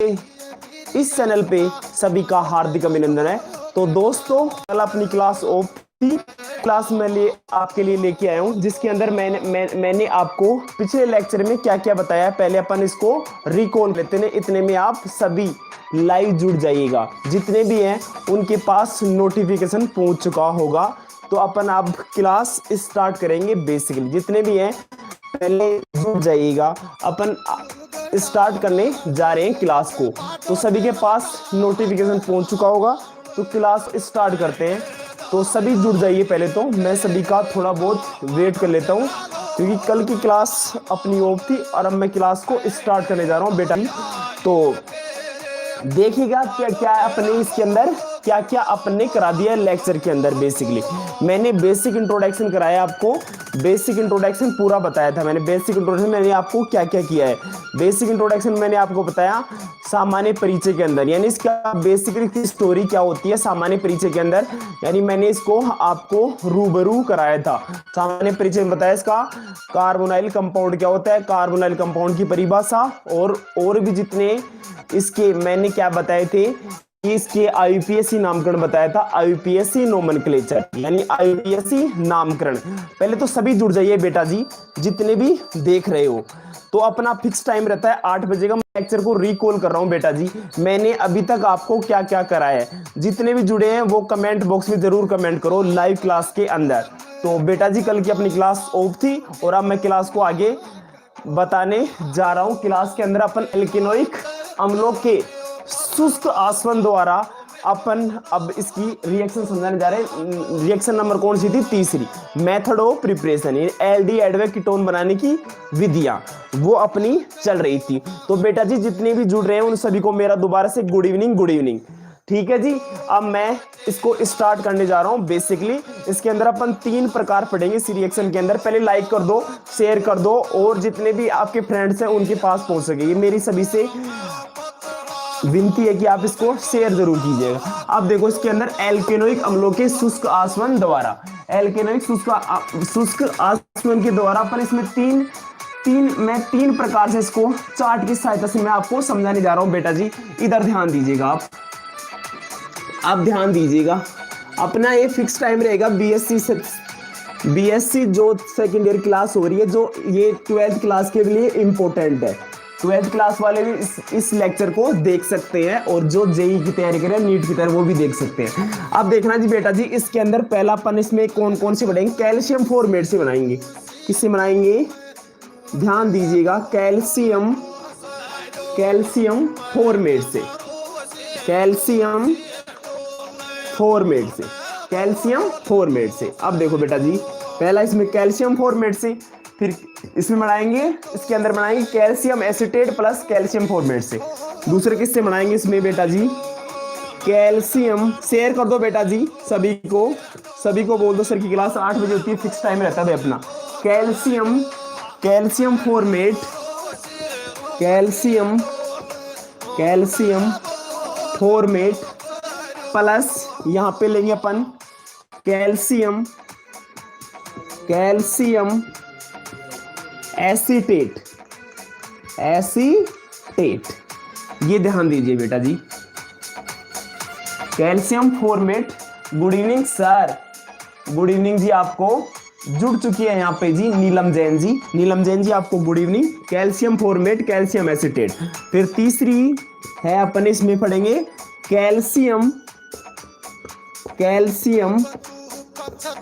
इस चैनल पे सभी का हार्दिक अभिनंदन है। तो दोस्तों, कल अपनी क्लास ऑफ थी। क्लास में आपके लिए लेके आया हूँ, जिसके अंदर मैंने आपको पिछले लेक्चर में क्या क्या बताया। पहले अपन इसको रिकॉल लेते हैं, इतने में आप सभी लाइव जुड़ जाइएगा। जितने भी हैं उनके पास नोटिफिकेशन पहुंच चुका होगा। तो अपन अब क्लास स्टार्ट करेंगे। बेसिकली जितने भी हैं पहले जुड़ जाइएगा। अपन स्टार्ट करने जा रहे हैं क्लास को। तो सभी के पास नोटिफिकेशन पहुंच चुका होगा। तो क्लास स्टार्ट करते हैं। तो सभी जुड़ जाइए। पहले तो मैं सभी का थोड़ा बहुत वेट कर लेता हूं, क्योंकि कल की क्लास अपनी ऑफ थी और अब मैं क्लास को स्टार्ट करने जा रहा हूं बेटा। तो देखिएगा क्या क्या अपने इसके अंदर क्या क्या अपने करा दिया लेक्चर के अंदर। बेसिकली मैंने बेसिक इंट्रोडक्शन कराया आपको। बेसिक इंट्रोडक्शन पूरा बताया था मैंने। बेसिक इंट्रोडक्शन मैंने आपको क्या क्या किया है। बेसिक इंट्रोडक्शन मैंने आपको बताया सामान्य परिचय के अंदर, यानी इसका बेसिकली की स्टोरी क्या होती है सामान्य परिचय के अंदर, यानी मैंने इसको आपको रूबरू कराया था। सामान्य परिचय में बताया इसका कार्बोनाइल कंपाउंड क्या होता है, कार्बोनाइल कंपाउंड की परिभाषा, और भी जितने इसके मैंने क्या बताए थे कि इसके आईयूपीएसी नामकरण बताया था। आईयूपीएसी नोमेनक्लेचर यानी आईयूपीएसी नामकरण। पहले तो सभी जुड़ जाइए बेटा जी, जितने भी देख रहे हो। तो अपना फिक्स टाइम रहता है 8 बजे का। मैं लेक्चर को रिकॉल कर रहा हूं बेटा जी। मैंने अभी तक आपको क्या क्या कराया है, जितने भी जुड़े हैं वो कमेंट बॉक्स में जरूर कमेंट करो लाइव क्लास के अंदर। तो बेटा जी कल की अपनी क्लास ऑफ थी और अब मैं क्लास को आगे बताने जा रहा हूं। क्लास के अंदर अपन एल्केनोइक अम्लों के शुष्क आसवन द्वारा अपन अब इसकी रिएक्शन समझाने जा रहे हैं। रिएक्शन नंबर कौन सी थी? तीसरी, method of preparation, aldehyde ketone बनाने की विधियां वो अपनी चल रही थी। तो बेटा जी जितने भी जुड़ रहे हैं उन सभी को मेरा दोबारा से गुड इवनिंग, गुड इवनिंग। ठीक है जी, अब मैं इसको स्टार्ट करने जा रहा हूं। बेसिकली इसके अंदर अपन 3 प्रकार पढ़ेंगे इस रिएक्शन के अंदर। पहले लाइक कर दो, शेयर कर दो, और जितने भी आपके फ्रेंड्स हैं उनके पास पहुंच सके, ये मेरी सभी से विनती है कि आप इसको शेयर जरूर कीजिएगा। अब देखो इसके अंदर एल्केनोइक अम्लों के शुष्क आसवन द्वारा, एल्केनोइक शुष्क आसवन के द्वारा अपन इसमें तीन प्रकार से इसको चार्ट की सहायता से मैं आपको समझाने जा रहा हूं बेटा जी। इधर ध्यान दीजिएगा आप ध्यान दीजिएगा। अपना ये फिक्स टाइम रहेगा बीएससी जो सेकेंड ईयर क्लास हो रही है, जो ये 12th क्लास के लिए इंपॉर्टेंट है। 12th क्लास वाले भी इस लेक्चर को देख सकते हैं, और जो जेई की तैयारी करें, नीट की तैयारी, वो भी देख सकते हैं। अब देखना जी बेटा जी, इसके अंदर पहला अपन इसमें कौन कौन से बनाएंगे? कैल्शियम फॉर्मेट से बनाएंगे। किससे बनाएंगे? ध्यान दीजिएगा, कैल्शियम फॉर्मेट से, कैल्शियम फॉर्मेट से। अब देखो बेटा जी, पहला इसमें कैल्शियम फॉर्मेट से, फिर इसमें बनाएंगे, इसके अंदर बनाएंगे calcium acetate plus calcium format से। दूसरे किससे बनाएंगे इसमें बेटा जी? कैल्शियम, शेयर कर दो बेटा जी, सभी को बोल दो सर की क्लास 8 बजे होती है, फिक्स टाइम रहता है अपना। कैल्शियम फॉर्मेट प्लस यहां पे लेंगे अपन कैल्शियम एसीटेट। ये ध्यान दीजिए बेटा जी, calcium formate. Good evening sir, good evening जी। आपको जुड़ चुकी है यहाँ पे जी नीलम जैन जी, आपको good evening. Calcium formate, calcium acetate. फिर तीसरी है अपन इसमें पढ़ेंगे कैल्शियम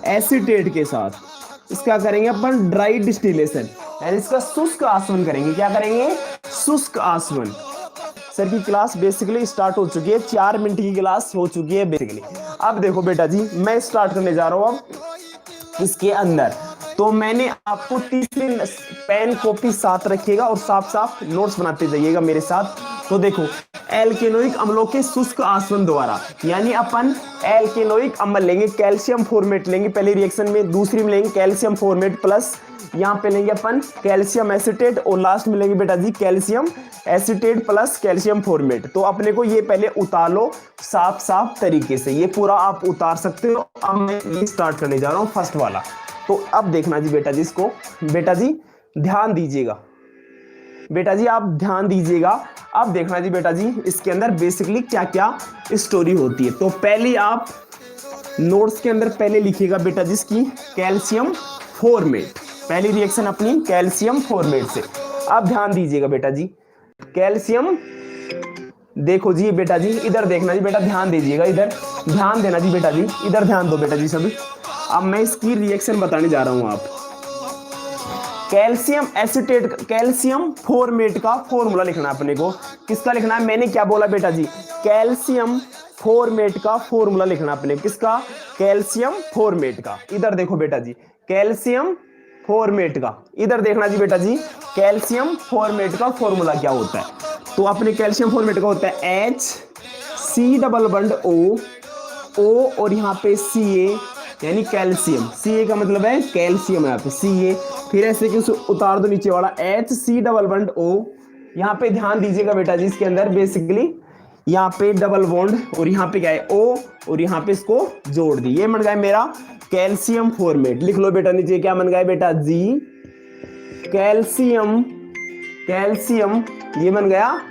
एसीटेट के साथ इसका करेंगे अपन ड्राई डिस्टिलेशन, यानी इसका शुष्क आसवन करेंगे। क्या करेंगे? शुष्क आसवन। सर की क्लास बेसिकली स्टार्ट हो चुकी है, 4 मिनट की क्लास हो चुकी है बेसिकली। अब देखो बेटा जी, मैं स्टार्ट करने जा रहा हूं अब इसके अंदर। तो मैंने आपको तीसरी पेन कॉपी साथ रखिएगा और साफ साफ नोट्स बनाते जाइएगा मेरे साथ। तो देखो, एल्केनोइक अम्लों के शुष्क आसवन द्वारा, यानी अपन एल्केनोइक अम्ल लेंगे, कैल्शियम फॉर्मेट लेंगे पहले रिएक्शन में, दूसरी में लेंगे कैल्शियम फॉर्मेट प्लस यहाँ पे लेंगे अपन कैल्शियम एसीटेट, और लास्ट में लेंगे बेटा जी calcium acetate plus calcium formate. तो अपने को ये पहले उतार लो साफ साफ तरीके से, ये पूरा आप उतार सकते हो। अब मैं ये स्टार्ट करने जा रहा हूँ फर्स्ट वाला। तो अब देखना जी बेटा जी, इसको बेटा जी ध्यान दीजिएगा, बेटा जी आप ध्यान दीजिएगा, अब देखना जी बेटा जी इसके अंदर बेसिकली क्या क्या स्टोरी होती है। तो पहले आप नोट्स के अंदर पहले लिखिएगा बेटा जी इसकी कैल्शियम फॉर्मेट, पहली रिएक्शन अपनी कैल्शियम फॉर्मेट से। आप ध्यान दीजिएगा बेटा जी, कैल्शियम, देखो जी बेटा जी इधर देखना जी बेटा, ध्यान दीजिएगा, इधर ध्यान देना जी बेटा जी, इधर ध्यान दो बेटा जी सभी। अब मैं इसकी रिएक्शन बताने जा रहा हूं। आप कैल्शियम एसीटेट, कैल्शियम फॉर्मेट का फॉर्मूला लिखना है अपने को। किसका लिखना है, मैंने क्या बोला बेटा जी, कैल्शियम फॉर्मेट का फॉर्मूला लिखना अपने, किसका, कैल्शियम फॉर्मेट का। इधर देखो बेटा जी कैल्शियम फॉर्मेट का, इधर देखना जी बेटा जी कैल्शियम फॉर्मेट का फॉर्मूला क्या होता है। तो अपने कैल्शियम फॉर्मेट का होता है HC+O और यहाँ पे Ca यानी कैल्शियम, Ca का मतलब है कैल्शियम, यहाँ पे Ca, फिर ऐसे कि उतार दो नीचे वाला HC+O। यहाँ पे ध्यान दीजिएगा बेटा जी इसके अंदर बेसिकली यहाँ पे डबल बॉन्ड और यहाँ पे क्या है O और यहाँ पे इसको जोड़ दी, ये बन गया मेरा कैल्शियम फॉर्मेट। लिख लो बेटा नीचे क्या बन गया बेटा जी, कैल्शियम, कैल्शियम ये बन गया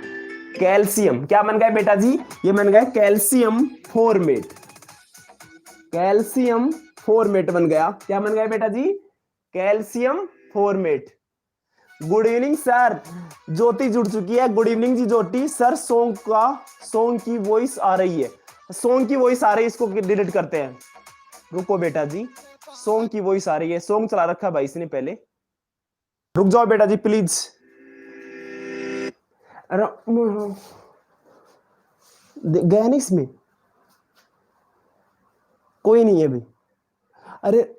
कैल्शियम, क्या बन गया बेटा जी, ये बन गया कैल्शियम फॉर्मेट, कैल्शियम फॉर्मेट बन गया, क्या बन गया बेटा जी, calcium formate. Good evening sir, Jyoti जुड़ चुकी है, गुड इवनिंग जी ज्योति। सर सॉन्ग की वॉइस आ रही है, सॉन्ग की वॉइस आ रही है, इसको डिलीट करते हैं, रुको बेटा जी, सॉन्ग की वॉइस आ रही है, सॉन्ग चला रखा भाई इसने पहले, रुक जाओ बेटा जी प्लीज। गया नहीं इसमें, कोई नहीं है अभी, अरे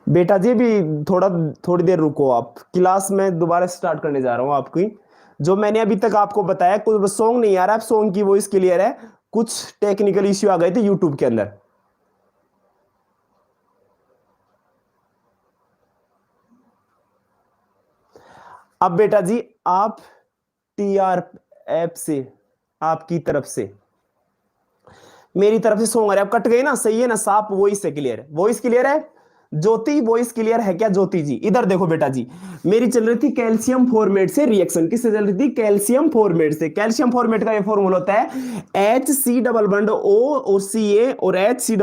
बेटा जी भी थोड़ी देर रुको, आप क्लास में दोबारा स्टार्ट करने जा रहा हूं आपकी। जो मैंने अभी तक आपको बताया, कोई सॉन्ग नहीं आ रहा है, सॉन्ग की वॉइस क्लियर है, कुछ टेक्निकल इश्यू आ गए थे यूट्यूब के अंदर। अब बेटा जी आप TR ऐप से, आपकी तरफ से, मेरी तरफ से सॉन्ग आ रहा है, कट गई ना, सही है ना, साफ वॉइस है, क्लियर है, वॉइस क्लियर है। ज्योति वॉइस क्लियर है क्या ज्योति जी, इधर देखो बेटा जी, मेरी चल रही थी कैल्शियम फॉर्मेट से रिएक्शन, किससे चल रही थी, कैल्शियम फॉर्मेट से। कैल्शियम फॉर्मेट का ये फॉर्मूला होता है HC+O और Ca और HC+O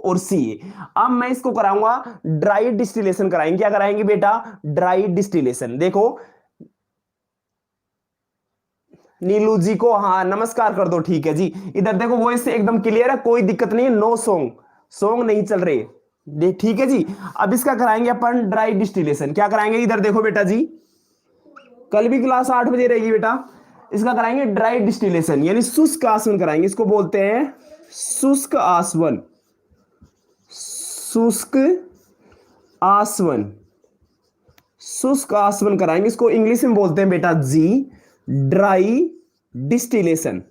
और Ca। अब मैं इसको कराऊंगा ड्राई डिस्टिलेशन कराएंगे, क्या कराएंगे बेटा, ड्राई डिस्टिलेशन। देखो नीलू जी को हाँ नमस्कार कर दो, ठीक है जी। इधर देखो वॉइस एकदम क्लियर है, कोई दिक्कत नहीं है, नो सॉन्ग नहीं चल रही, ठीक है जी। अब इसका कराएंगे अपन ड्राई डिस्टिलेशन, क्या कराएंगे, इधर देखो बेटा जी, कल भी क्लास 8 बजे रहेगी बेटा, इसका कराएंगे ड्राई डिस्टिलेशन यानी शुष्क आसवन कराएंगे, इसको बोलते हैं शुष्क आसवन, शुष्क आसवन, शुष्क आसवन कराएंगे, इसको इंग्लिश में बोलते हैं बेटा जी ड्राई डिस्टिलेशन,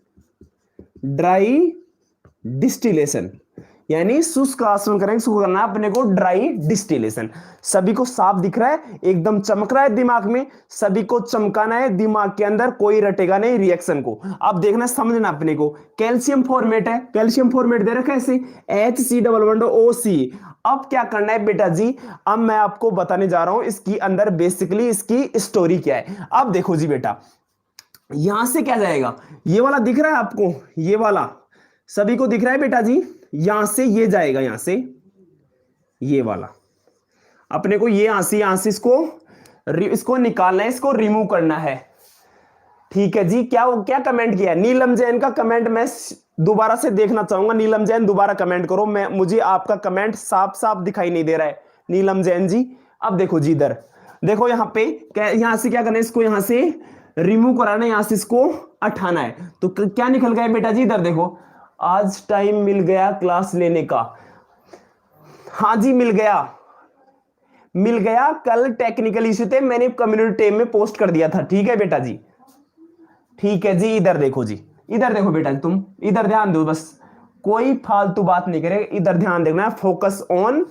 ड्राई डिस्टिलेशन यानी शुष्क आसवन करेंगे, इसको करना है अपने को ड्राई डिस्टिलेशन। सभी को साफ दिख रहा है, एकदम चमक रहा है दिमाग में, सभी को चमकाना है दिमाग के अंदर, कोई रटेगा नहीं रिएक्शन को। अब देखना समझना अपने को, कैल्शियम फॉर्मेट है, कैल्शियम फॉर्मेट दे रखा है ऐसे HC+O। अब क्या करना है बेटा जी, अब मैं आपको बताने जा रहा हूं इसकी अंदर बेसिकली इसकी स्टोरी क्या है। अब देखो जी बेटा, यहां से क्या जाएगा, ये वाला दिख रहा है आपको, ये वाला सभी को दिख रहा है बेटा जी, यहां से ये जाएगा, यहां से ये वाला अपने को यहां से इसको निकालना है, इसको रिमूव करना है, ठीक है जी। क्या कमेंट किया नीलम जैन का कमेंट मैं दोबारा से देखना चाहूंगा, नीलम जैन दोबारा कमेंट करो, मुझे आपका कमेंट साफ दिखाई नहीं दे रहा है नीलम जैन जी। अब देखो जी इधर देखो, यहां से क्या करना है, इसको यहां से रिमूव कराना है, यहां से इसको हटाना है। तो क्या निकल गया बेटा जी, इधर देखो, आज टाइम मिल गया क्लास लेने का, हाँ जी मिल गया, कल टेक्निकल इश्यू थे, मैंने कम्युनिटी टेब में पोस्ट कर दिया था, ठीक है बेटा जी, ठीक है जी। इधर देखो जी, इधर देखो बेटा जी, तुम इधर ध्यान दो, बस कोई फालतू बात नहीं करे, इधर ध्यान देखना है, फोकस ऑन,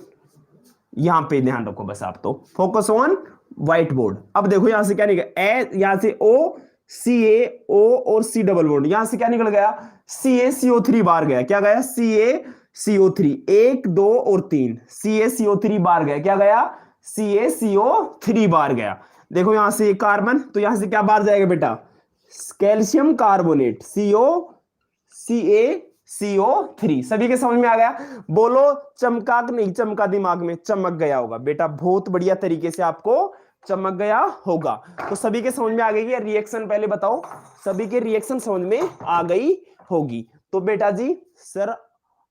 यहां पे ध्यान रखो बस, आप तो फोकस ऑन व्हाइट बोर्ड। अब देखो यहां से क्या निकल, ए यहां से ओ सी ए ओ और सी डबल बॉन्ड, यहां से क्या निकल गया, सी ए सीओ थ्री बार गया, क्या गया, सी ए सीओ थ्री, एक दो और तीन, सी ए सीओ थ्री बार गया, क्या गया, सी ए सीओ थ्री बार गया। देखो यहां से कार्बन, तो यहां से क्या बार जाएगा बेटा, कैल्शियम कार्बोनेट, सीओ सी ए सीओ थ्री। सभी के समझ में आ गया? बोलो चमका कि नहीं चमका, दिमाग में चमक गया होगा बेटा, बहुत बढ़िया तरीके से आपको चमक गया होगा। तो सभी के समझ में आ गई है रिएक्शन, पहले बताओ सभी के रिएक्शन समझ में आ गई होगी। तो बेटा जी सर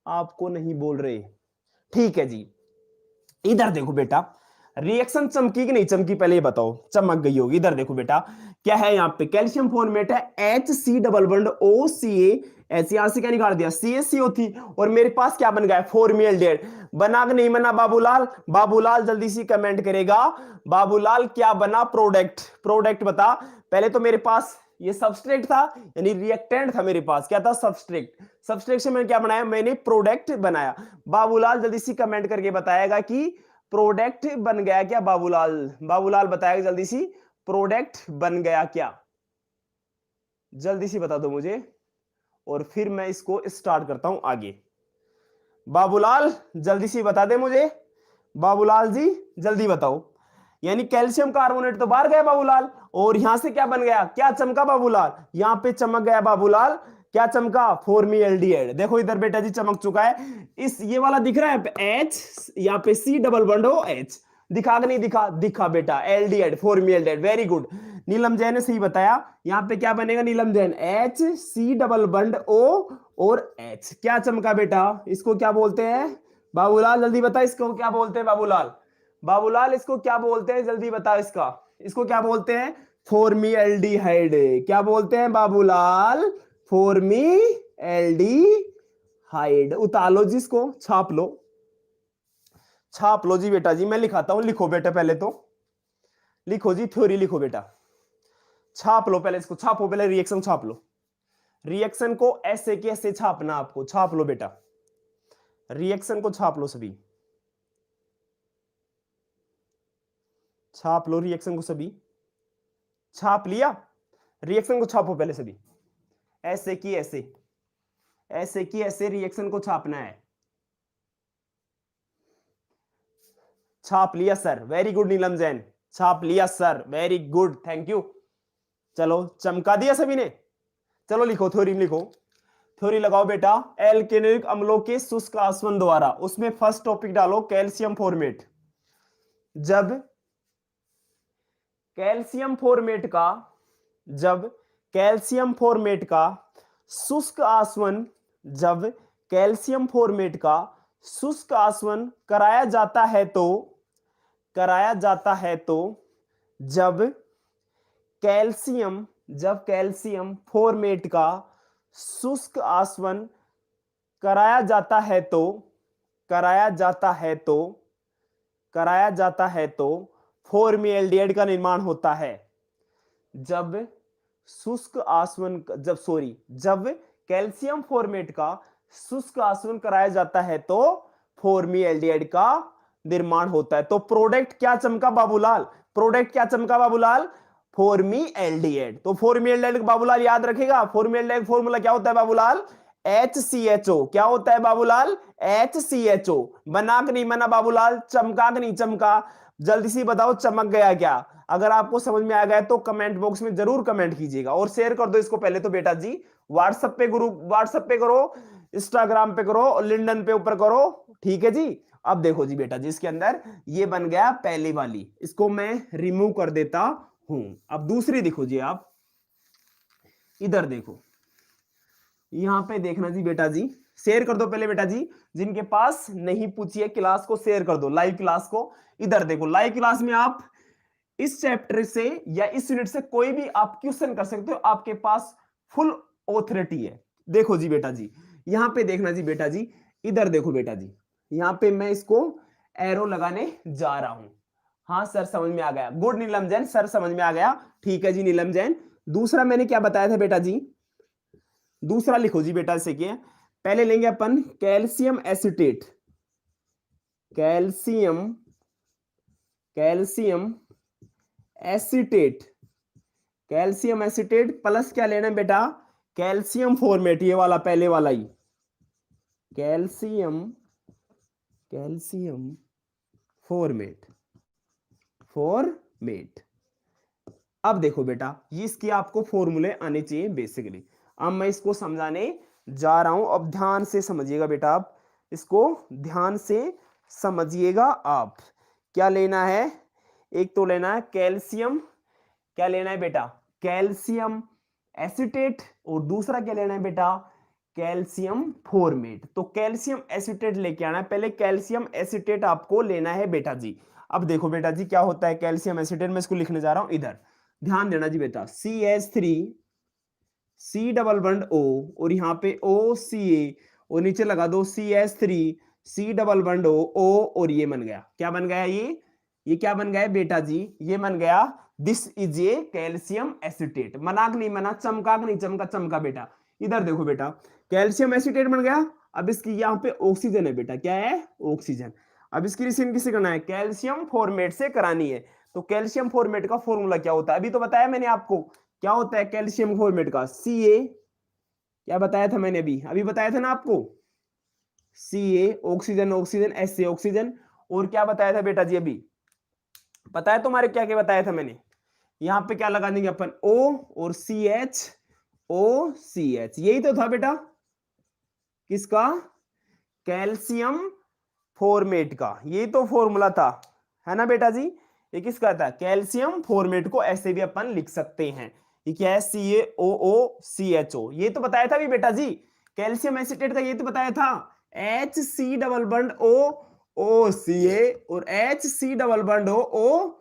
आपको नहीं बोल रहे, ठीक है जी। इधर देखो बेटा, रिएक्शन चमकी कि नहीं चमकी, पहले ये बताओ, चमक गई होगी। इधर देखो बेटा क्या है, यहाँ पे कैल्शियम फॉर्मेट है H C double bond O C A H, यहां से क्या निकाल दिया, सी ए सी ओ थी, और मेरे पास क्या बन गया, फॉर्मियल्डेहाइड। बना कि नहीं बना बाबूलाल? बाबूलाल जल्दी से कमेंट करेगा, बाबूलाल क्या बना, प्रोडक्ट, प्रोडक्ट बता। पहले तो मेरे पास ये सबस्ट्रेट था, यानी रिएक्टेंट था मेरे पास, क्या था, सबस्ट्रेट। सबस्ट्रेट से मैंने क्या बनाया, मैंने प्रोडक्ट बनाया। बाबूलाल जल्दी से कमेंट करके बताएगा कि प्रोडक्ट बन गया क्या, बाबूलाल, बाबूलाल बताएगा जल्दी सी, प्रोडक्ट बन गया क्या, जल्दी सी बता दो मुझे, और फिर मैं इसको स्टार्ट करता हूं आगे। बाबूलाल जल्दी सी बता दे मुझे, बाबूलाल जी जल्दी बताओ। यानी कैल्शियम कार्बोनेट तो बाहर गया बाबूलाल, और यहां से क्या बन गया, क्या चमका बाबूलाल, यहां पे चमक गया बाबूलाल, क्या चमका, फॉर्मियल्डिहाइड। देखो इधर बेटा जी चमक चुका है। इस ये वाला दिख रहा है एच, यहाँ पे सी डबल बॉन्ड हो एच, दिखा कि नहीं दिखा, दिखा बेटा, aldehyde formaldehyde, very good. Neelam Jain ने सही बताया, यहां पे क्या बनेगा Neelam Jain, H C double bond O और एच, क्या चमका बेटा, इसको क्या बोलते हैं बाबूलाल, जल्दी बता इसको क्या बोलते हैं बाबूलाल, बाबूलाल इसको क्या बोलते हैं, जल्दी बता इसका, इसको क्या बोलते हैं, फॉर्मियल्डिहाइड। क्या बोलते हैं बाबूलाल, फॉर्मियल्डिहाइड। उतार लो जी, इसको छाप लो, छाप लो जी बेटा जी, मैं लिखाता हूं, लिखो बेटा पहले तो, लिखो जी थ्योरी लिखो बेटा, छाप लो पहले, इसको छापो पहले, रिएक्शन छाप लो, रिएक्शन को ऐसे के ऐसे छापना आपको, छाप लो बेटा, रिएक्शन को छाप लो सभी, छाप लो रिएक्शन को सभी, छाप लिया, रिएक्शन को छापो पहले सभी, ऐसे की ऐसे, ऐसे की ऐसे रिएक्शन को छापना है, छाप लिया sir, very good Neelam Jain, छाप लिया sir, very good, thank you. चलो चमका दिया सभी ने, चलो लिखो थ्योरी लिखो, थ्योरी लगाओ बेटा, एल्केनिक अम्लों के शुष्क आसवन द्वारा, उसमें फर्स्ट टॉपिक डालो कैल्शियम फॉर्मेट। जब कैल्शियम फॉर्मेट का, जब कैल्शियम फॉर्मेट का शुष्क आसवन, जब कैल्शियम फॉर्मेट का शुष्क आसवन कराया जाता है तो, कराया जाता है तो, जब कैल्शियम, जब कैल्शियम फॉर्मेट का शुष्क आसवन कराया जाता है तो, कराया जाता है तो, कराया जाता है तो फॉर्मियल्डिहाइड का निर्माण होता है। जब शुष्क आसवन, जब सॉरी, जब कैल्शियम फॉर्मेट का शुष्क आसवन कराया जाता है तो फॉर्मियल्डिहाइड का निर्माण होता है। तो प्रोडक्ट क्या चमका बाबूलाल, प्रोडक्ट क्या चमका बाबूलाल, फॉर्मियल्डिहाइड। तो फॉर्मियल्डिहाइड बाबूलाल याद रखेगा, फॉर्मियल्डिहाइड फॉर्मूला क्या होता है बाबूलाल, HCHO, क्या होता है बाबूलाल, HCHO। बना कि नहीं बना बाबूलाल, चमका कि नहीं चमका, जल्दी से बताओ चमक गया क्या। अगर आपको समझ में आ गया तो कमेंट बॉक्स में जरूर कमेंट कीजिएगा, और शेयर कर दो इसको पहले तो बेटा जी, व्हाट्सएप पे ग्रुप, व्हाट्सएप पे करो, इंस्टाग्राम पे करो, और लिंक्डइन पे ऊपर करो, ठीक है जी। अब देखो जी बेटा जी, इसके अंदर ये बन गया पहली वाली, इसको मैं रिमूव कर देता हूं। अब दूसरी देखो जी, आप इधर देखो, यहां पे देखना जी बेटा जी, शेयर कर दो पहले बेटा जी, जिनके पास नहीं पूछी है क्लास को शेयर कर दो, लाइव क्लास को। इधर देखो लाइव क्लास में आप इस चैप्टर से या इस यूनिट से कोई भी आप क्वेश्चन कर सकते हो, आपके पास फुल ऑथोरिटी है। देखो जी बेटा जी, यहां पे देखना जी बेटा जी, इधर देखो बेटा जी, यहां पे मैं इसको एरो लगाने जा रहा हूं। हाँ सर समझ में आ गया, गुड नीलम जैन, सर समझ में आ गया, ठीक है जी नीलम जैन। दूसरा मैंने क्या बताया था बेटा जी, दूसरा लिखो जी बेटा, इसे क्या, पहले लेंगे अपन calcium acetate, calcium, calcium acetate, calcium acetate plus क्या लेना है बेटा, कैल्शियम फॉर्मेट, ये वाला पहले वाला ही, कैल्शियम, कैल्शियम फॉर्मेट, फॉर्मेट। अब देखो बेटा, ये इसके आपको फॉर्मूले आने चाहिए बेसिकली। अब मैं इसको समझाने जा रहा हूं, अब ध्यान से समझिएगा बेटा, आप इसको ध्यान से समझिएगा। आप क्या लेना है, एक तो लेना है कैल्शियम, क्या लेना है बेटा, कैल्शियम एसीटेट, और दूसरा क्या लेना है बेटा, कैल्शियम फॉर्मेट। तो कैल्शियम एसीटेट लेके आना है, पहले कैल्शियम एसीटेट आपको लेना है बेटा जी। अब देखो बेटा जी क्या होता है कैल्शियम एसीटेट, मैं इसको लिखने जा रहा हूं, इधर ध्यान देना जी बेटा, CH3 C double bond O, और यहाँ पे OCA, और नीचे लगा दो CH3 C double bond O, और ये बन गया, क्या बन गया ये क्या बन गया बेटा जी, ये बन गया this is a calcium acetate. मनाक नहीं मना, चमकाक नहीं चमका, चमका बेटा। इधर देखो बेटा, कैल्शियम एसीटेट बन गया। अब इसकी यहाँ पे ऑक्सीजन है बेटा, क्या है, ऑक्सीजन। अब इसकी रिएक्शन किससे करना है, कैल्शियम फॉर्मेट से करानी है। तो कैल्शियम फॉर्मेट का फॉर्मूला क्या होता है, अभी तो बताया मैंने आपको, क्या होता है कैल्शियम फॉर्मेट का, Ca, क्या बताया था मैंने, अभी अभी बताया था ना आपको, Ca oxygen, oxygen Sa oxygen, और क्या बताया था बेटा जी, अभी पता है तुम्हारे क्या क्या बताया था मैंने, यहां पे क्या लगा देंगे अपन O, और CH, OCH, यही तो था बेटा किसका, कैल्शियम फॉर्मेट का, ये तो फॉर्मूला था, है ना बेटा जी। ये किसका था, कैल्शियम फॉर्मेट को ऐसे भी अपन लिख सकते हैं, ये क्या है, CaOOCHO, ये तो बताया था भी बेटा जी, कैल्शियम एसीटेट का ये तो बताया था, HC डबल बॉन्ड OOCA, और HC डबल बॉन्ड O,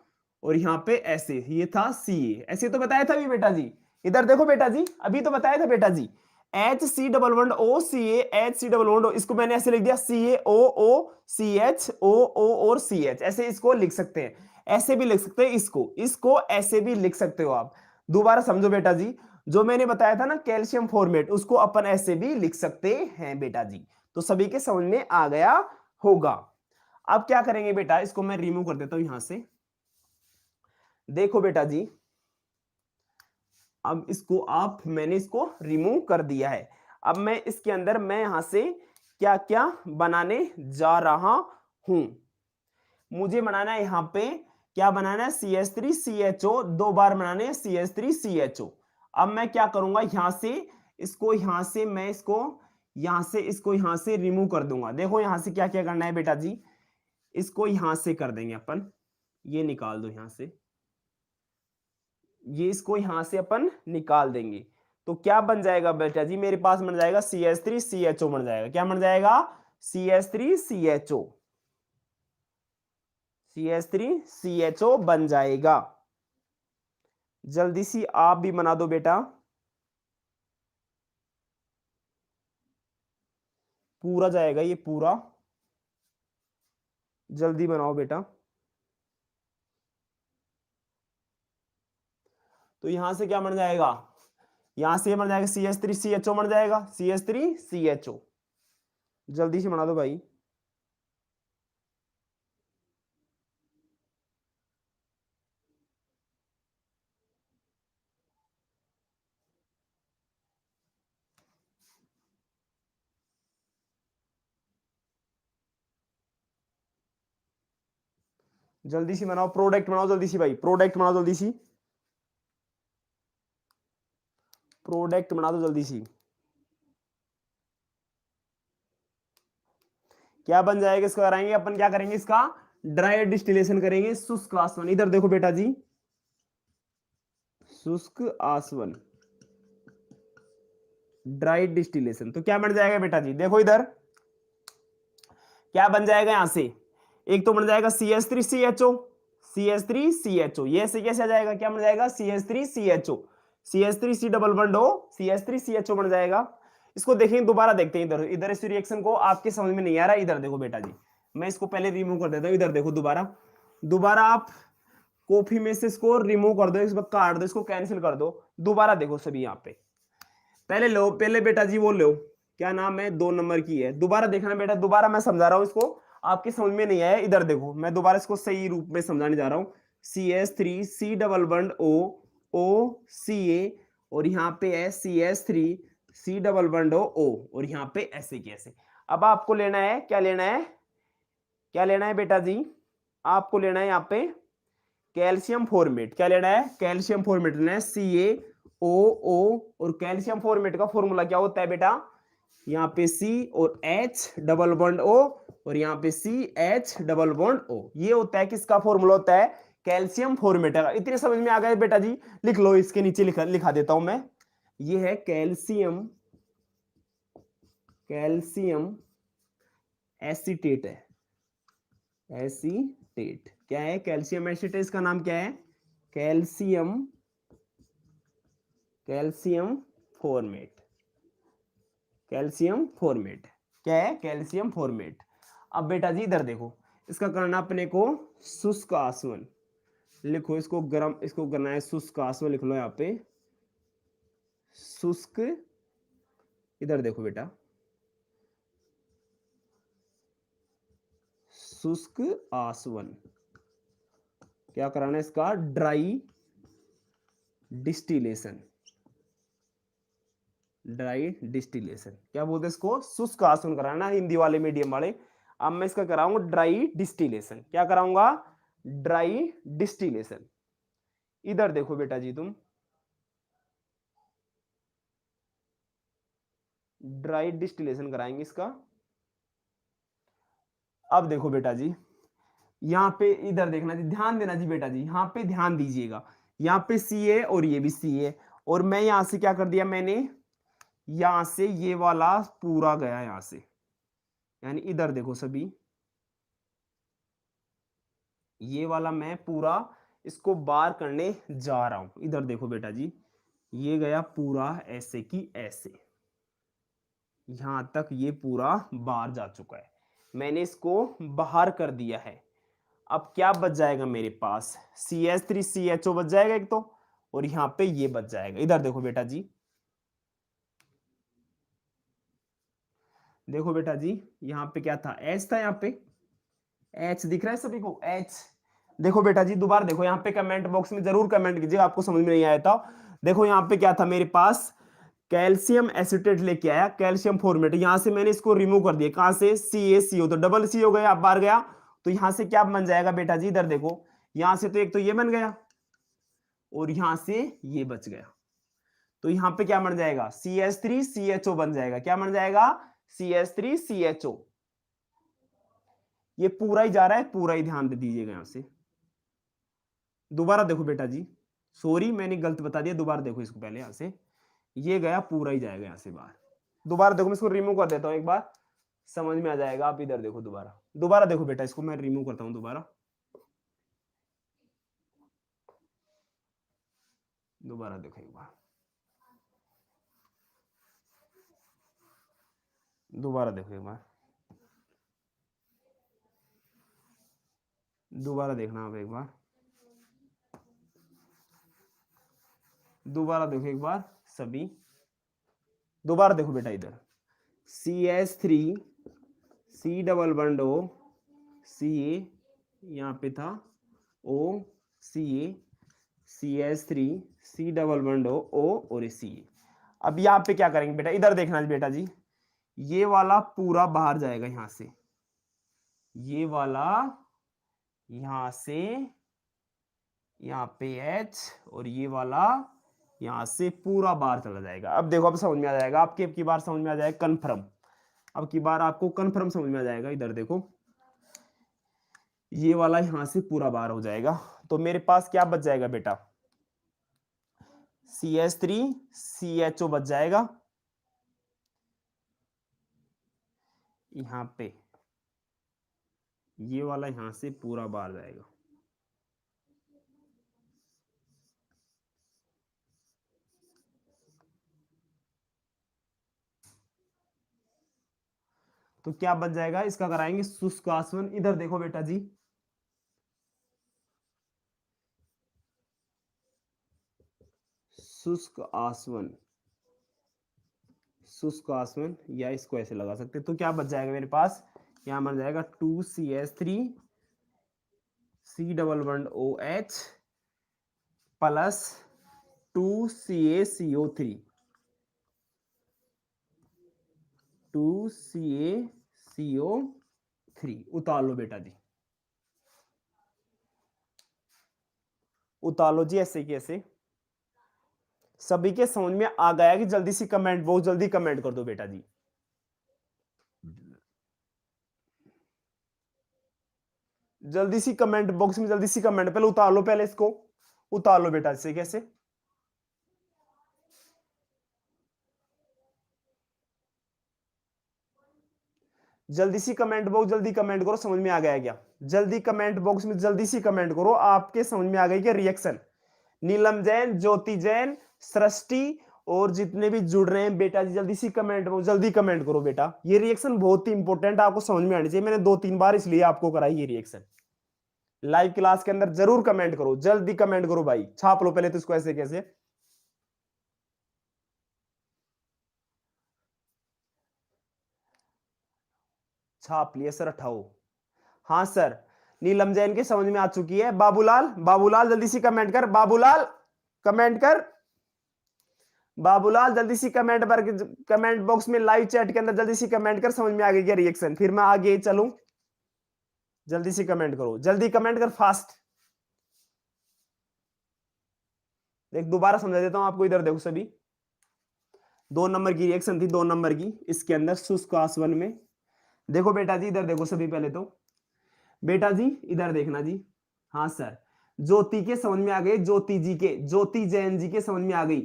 और यहाँ पे ऐसे, ये था Ca, ऐसे तो बताया था भी बेटा जी। इधर देखो बेटा जी, अभी तो बताया था बेटा जी, HC double bond OCA, HC double bond, इसको मैंने ऐसे लिख दिया CaOOCH, OO और CH, ऐसे इसको लिख सकते हैं, ऐसे भी लिख सकते हैं, इसको ऐसे भी लिख सकते हो आप। दोबारा समझो बेटा जी, जो मैंने बताया था ना कैल्शियम फॉर्मेट, उसको अपन ऐसे भी लिख सकते हैं बेटा जी। तो सभी के समझ में आ गया होगा। अब क्या करेंगे बेटा, इसको मैं रिमूव कर देता हूं यहां से। देखो बेटा जी, अब इसको मैंने इसको रिमूव कर दिया है। अब मैं इसके अंदर मैं यहां से क्या क्या बनाने जा रहा हूं, मुझे बनाना है यहां पे, क्या बनाना है, CH3CHO, 2 बार बनाने हैं CH3CHO। अब मैं क्या करूंगा, यहां से इसको, यहां से मैं इसको, इसको यहां से रिमूव कर दूंगा। देखो यहां से क्या क्या करना है बेटा जी, इसको यहां से कर देंगे अपन, ये निकाल दो यहां से, ये इसको यहां से अपन निकाल देंगे। तो क्या बन जाएगा बेटा जी, मेरे पास बन जाएगा CH3CHO बन जाएगा, क्या बन जाएगा, CH3CHO, CH3CHO बन जाएगा। जल्दी सी आप भी बना दो बेटा, पूरा जाएगा ये पूरा, जल्दी बनाओ बेटा। तो यहां से क्या बन जाएगा, यहां से बन जाएगा CH3CHO बन जाएगा, CH3CHO, जल्दी से बना दो भाई। जल्दी सी बनाओ, प्रोडक्ट बनाओ जल्दी सी भाई, प्रोडक्ट बनाओ जल्दी सी, प्रोडक्ट बना दो जल्दी सी। क्या बन जाएगा, इसको कराएंगे अपन, क्या करेंगे, इसका ड्राई डिस्टिलेशन करेंगे, शुष्क आसवन। इधर देखो बेटा जी, शुष्क आसवन, ड्राई डिस्टिलेशन। तो क्या बन जाएगा बेटा जी, देखो इधर क्या बन जाएगा, यहां से एक तो बन जाएगा CH3CHO, CH3CHO, ये ऐसे कैसे आ जाएगा, क्या बन जाएगा, CH3CHO, CH3C double bond O, CH3CHO बन जाएगा। इसको देखेंगे, दोबारा देखते हैं, इधर इधर इस रिएक्शन को आपके समझ में नहीं आ रहा, इधर देखो बेटा जी, मैं इसको पहले रिमूव कर देता हूं। इधर देखो, दोबारा दोबारा आप कॉफी में से इसको रिमूव कर दो, इसको काट दो, इसको कैंसिल कर दो। दोबारा देखो सभी, यहाँ पे पहले लो, पहले बेटा जी वो लो, क्या नाम है, 2 नंबर की है। दोबारा देखना बेटा, दोबारा मैं समझा रहा हूं इसको, आपकी समझ में नहीं आया, इधर देखो, मैं दोबारा इसको सही रूप में समझाने जा रहा हूं। CH3C डबल बॉन्ड O और यहाँ पे है CH3C डबल बॉन्ड O और यहाँ पे ऐसे की ऐसे। अब आपको लेना है, क्या लेना है, क्या लेना है बेटा जी, आपको लेना है यहाँ पे कैल्शियम फॉर्मेट। क्या लेना है, कैल्शियम फॉर्मेट लेना है, CaOO। और कैल्शियम फॉर्मेट का फॉर्मूला क्या होता है बेटा, यहाँ पे C और H डबल बॉन्ड O और यहाँ पे CH डबल बॉन्ड O। ये होता है किसका फॉर्मूला होता है, कैल्शियम फॉर्मेट का। इतने समझ में आ गए बेटा जी, लिख लो, इसके नीचे लिखा देता हूं मैं। ये है कैल्शियम, कैल्शियम एसीटेट है, एसीटेट क्या है, कैल्शियम एसीटेट, इसका नाम क्या है, calcium, calcium formate, calcium formate क्या है, कैल्शियम फॉर्मेट। अब बेटा जी इधर देखो, इसका करना अपने को शुष्क आसवन, लिखो इसको गर्म, इसको करना है शुष्क आसवन, लिख लो यहाँ पे शुष्क, इधर देखो बेटा शुष्क आसवन, क्या कराना है इसका, ड्राई डिस्टिलेशन, ड्राई डिस्टिलेशन क्या बोलते हैं इसको, शुष्क आसवन कराना, हिंदी वाले मीडियम वाले। अब मैं इसका कराऊंगा ड्राई डिस्टिलेशन, क्या कराऊंगा, ड्राई डिस्टिलेशन। इधर देखो बेटा जी तुम, ड्राई डिस्टिलेशन कराएंगे इसका। अब देखो बेटा जी, यहाँ पे इधर देखना जी, ध्यान देना जी बेटा जी, यहाँ पे ध्यान दीजिएगा, यहाँ पे सी है और ये भी सी है, और मैं यहां से क्या कर दिया मैंने, यहां से ये वाला पूरा गया यहां से, यानी इधर देखो सभी, ये वाला मैं पूरा इसको बार करने जा रहा हूं। इधर देखो बेटा जी, ये गया पूरा ऐसे की ऐसे, यहां तक ये पूरा बाहर जा चुका है, मैंने इसको बाहर कर दिया है। अब क्या बच जाएगा मेरे पास, CH3CHO बच जाएगा एक तो, और यहां पे ये बच जाएगा। इधर देखो बेटा जी, देखो बेटा जी, यहाँ पे क्या था, H था, यहाँ पे H दिख रहा है सभी को, H। देखो बेटा जी दोबारा देखो, यहाँ पे कमेंट बॉक्स में जरूर कमेंट कीजिए आपको समझ में नहीं आया था। देखो यहाँ पे क्या था मेरे पास, कैल्शियम एसिटेट लेके आया, कैल्शियम फॉर्मेट, यहां से मैंने इसको रिमूव कर दिया, कहां से, CaCO, तो डबल C हो गया, बाहर गया, तो यहां से क्या बन जाएगा बेटा जी, इधर देखो, यहां से तो एक तो ये बन गया और यहां से ये बच गया, तो यहां पे क्या बन जाएगा, CH3CHO बन जाएगा, क्या बन जाएगा, CH3CHO। ये पूरा ही जा रहा है, पूरा ही ध्यान दे दीजिएगा यहां से। दोबारा देखो बेटा जी, सॉरी मैंने गलत बता दिया, दोबारा देखो इसको पहले, यहां से ये गया, पूरा ही जाएगा यहां से बाहर। दोबारा देखो, मैं इसको रिमूव कर देता हूं एक बार, समझ में आ जाएगा। आप इधर देखो, दोबारा दोबारा देखो बेटा, इसको मैं रिमूव करता हूं दोबारा, दोबारा देखो एक बार, दोबारा देखो एक बार, दोबारा देखना आप एक बार, दोबारा देखो एक बार सभी, दोबारा देखो बेटा इधर, CH3C double bond O, Ca यहाँ पे था O, Ca, CH3C double bond O और Ca। अब यहाँ पे क्या करेंगे बेटा, इधर देखना बेटा जी, ये वाला पूरा बाहर जाएगा यहां से, ये वाला यहां से, यहाँ पे H और ये वाला यहां से पूरा बाहर चला जाएगा। अब देखो, अब समझ में आ जाएगा आपके, अब की बार समझ में आ जाएगा कन्फर्म, अब की बार आपको कन्फर्म समझ में आ जाएगा। इधर देखो, ये वाला यहां से पूरा बाहर हो जाएगा, तो मेरे पास क्या बच जाएगा बेटा, CH3CHO बच जाएगा, यहां पे ये वाला यहां से पूरा बाहर जाएगा, तो क्या बच जाएगा, इसका कराएंगे शुष्क आसवन। इधर देखो बेटा जी, शुष्क आसवन, शुष्क आसवन, या इसको ऐसे लगा सकते, तो क्या बच जाएगा मेरे पास, यहां बन जाएगा 2CH3 C11OH plus 2CaCO3 2CaCO3 उतार लो बेटा जी, उतार लो जी ऐसे कैसे। सभी के समझ में आ गया कि जल्दी सी कमेंट, बहुत जल्दी कमेंट कर दो बेटा जी। जल्दी सी कमेंट बॉक्स में जल्दी सी कमेंट, पहले उतार लो, पहले इसको उतार लो बेटा इससे कैसे। जल्दी सी कमेंट बॉक्स, जल्दी कमेंट करो, समझ में आ गया क्या। जल्दी कमेंट बॉक्स में जल्दी सी कमेंट करो, आपके समझ में आ गई क्या रिएक्शन। नीलम जैन, ज्योति जैन, सृष्टि और जितने भी जुड़ रहे हैं बेटा जी, जल्दी सी कमेंट बॉक्स जल्दी कमेंट करो बेटा। ये रिएक्शन बहुत ही इंपॉर्टेंट, आपको समझ में आनी चाहिए। मैंने 2-3 बार इसलिए आपको कराई ये रिएक्शन। लाइव क्लास के अंदर जरूर कमेंट करो, जल्दी कमेंट करो भाई, छाप लो पहले तो इसको ऐसे कैसे। छाप लिए सर, हटाओ। हाँ सर, नीलम जैन के समझ में आ चुकी है। बाबूलाल, बाबूलाल जल्दी सी कमेंट कर, बाबूलाल कमेंट कर, बाबूलाल जल्दी सी कमेंट पर, कमेंट बॉक्स में लाइव चैट के अंदर जल्दी सी कमेंट कर, समझ में आ गई क्या रिएक्शन। फिर मैं आगे चलूं, जल्दी सी कमेंट करो, जल्दी कमेंट कर फास्ट। देख दोबारा समझा देता हूं आपको, इधर देखो सभी। 2 नंबर की रिएक्शन थी, 2 नंबर की, इसके अंदर शुष्क आसवन में। देखो बेटा जी, इधर देखो सभी, पहले तो बेटा जी इधर देखना जी। हाँ सर, ज्योति के समझ में आ गई, ज्योति जी के, ज्योति जैन जी के समझ में आ गई।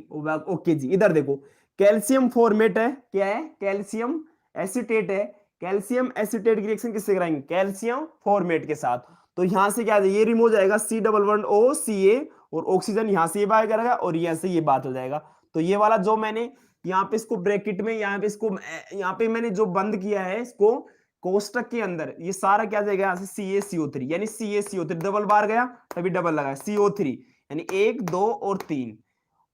ओके जी, इधर देखो कैल्शियम फॉर्मेट है, क्या है, कैल्शियम एसीटेट है। कैल्शियम एसीटेट की रिएक्शन किससे कराएंगे, कैल्शियम फॉर्मेट के साथ। तो यहां से क्या ये रिमूव हो जाएगा, C11O और ऑक्सीजन यहां से ये बाहर करेगा और यहां से ये बात हो जाएगा। तो ये वाला जो मैंने यहाँ पे इसको ब्रैकेट में, यहाँ पे इसको, यहाँ पे मैंने जो बंद किया है इसको कोष्टक के अंदर, ये सारा क्या जाएगा यहां से CaCO3, यानी CaCO3 डबल बार गया तभी डबल लगा CO3, यानी 1 2 और 3,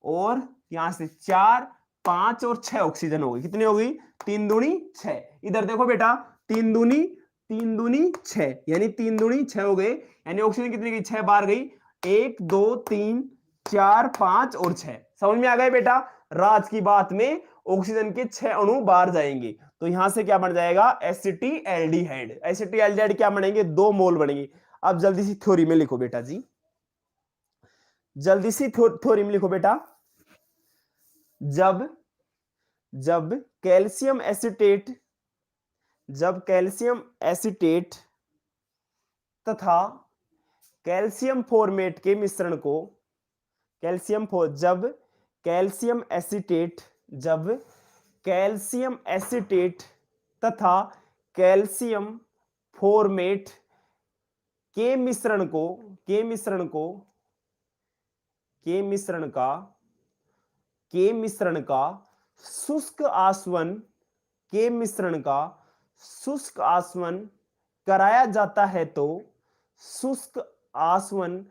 और यहां से 4 5 और 6 ऑक्सीजन हो गई। कितनी हो गई, 3 दूनी 6। इधर देखो बेटा, 3 दूनी 6, यानी 3 दूनी 6 हो गए, यानी ऑक्सीजन कितनी गई, 6 बार गई। 1 2 3 4 5 और 6, समझ में आ गए बेटा। राज की बात में ऑक्सीजन के 6 अणु बाहर जाएंगे, तो यहां से क्या बन जाएगा, एसिटिल्डिहाइड। एसिटिल्डिहाइड क्या बनेंगे, 2 मोल बनेंगे। अब जल्दी सी थ्योरी में लिखो बेटा जी, जल्दी सी थ्योरी में लिखो बेटा। जब जब कैल्शियम एसिटेट, जब कैल्शियम एसिटेट तथा कैल्शियम फॉर्मेट के मिश्रण को, जब कैल्शियम एसिटेट, जब कैल्शियम एसिटेट तथा कैल्शियम फॉर्मेट के मिश्रण को, के मिश्रण को, के मिश्रण का, के मिश्रण का शुष्क आसवन, के मिश्रण का शुष्क आसवन कराया जाता है, तो शुष्क आसवन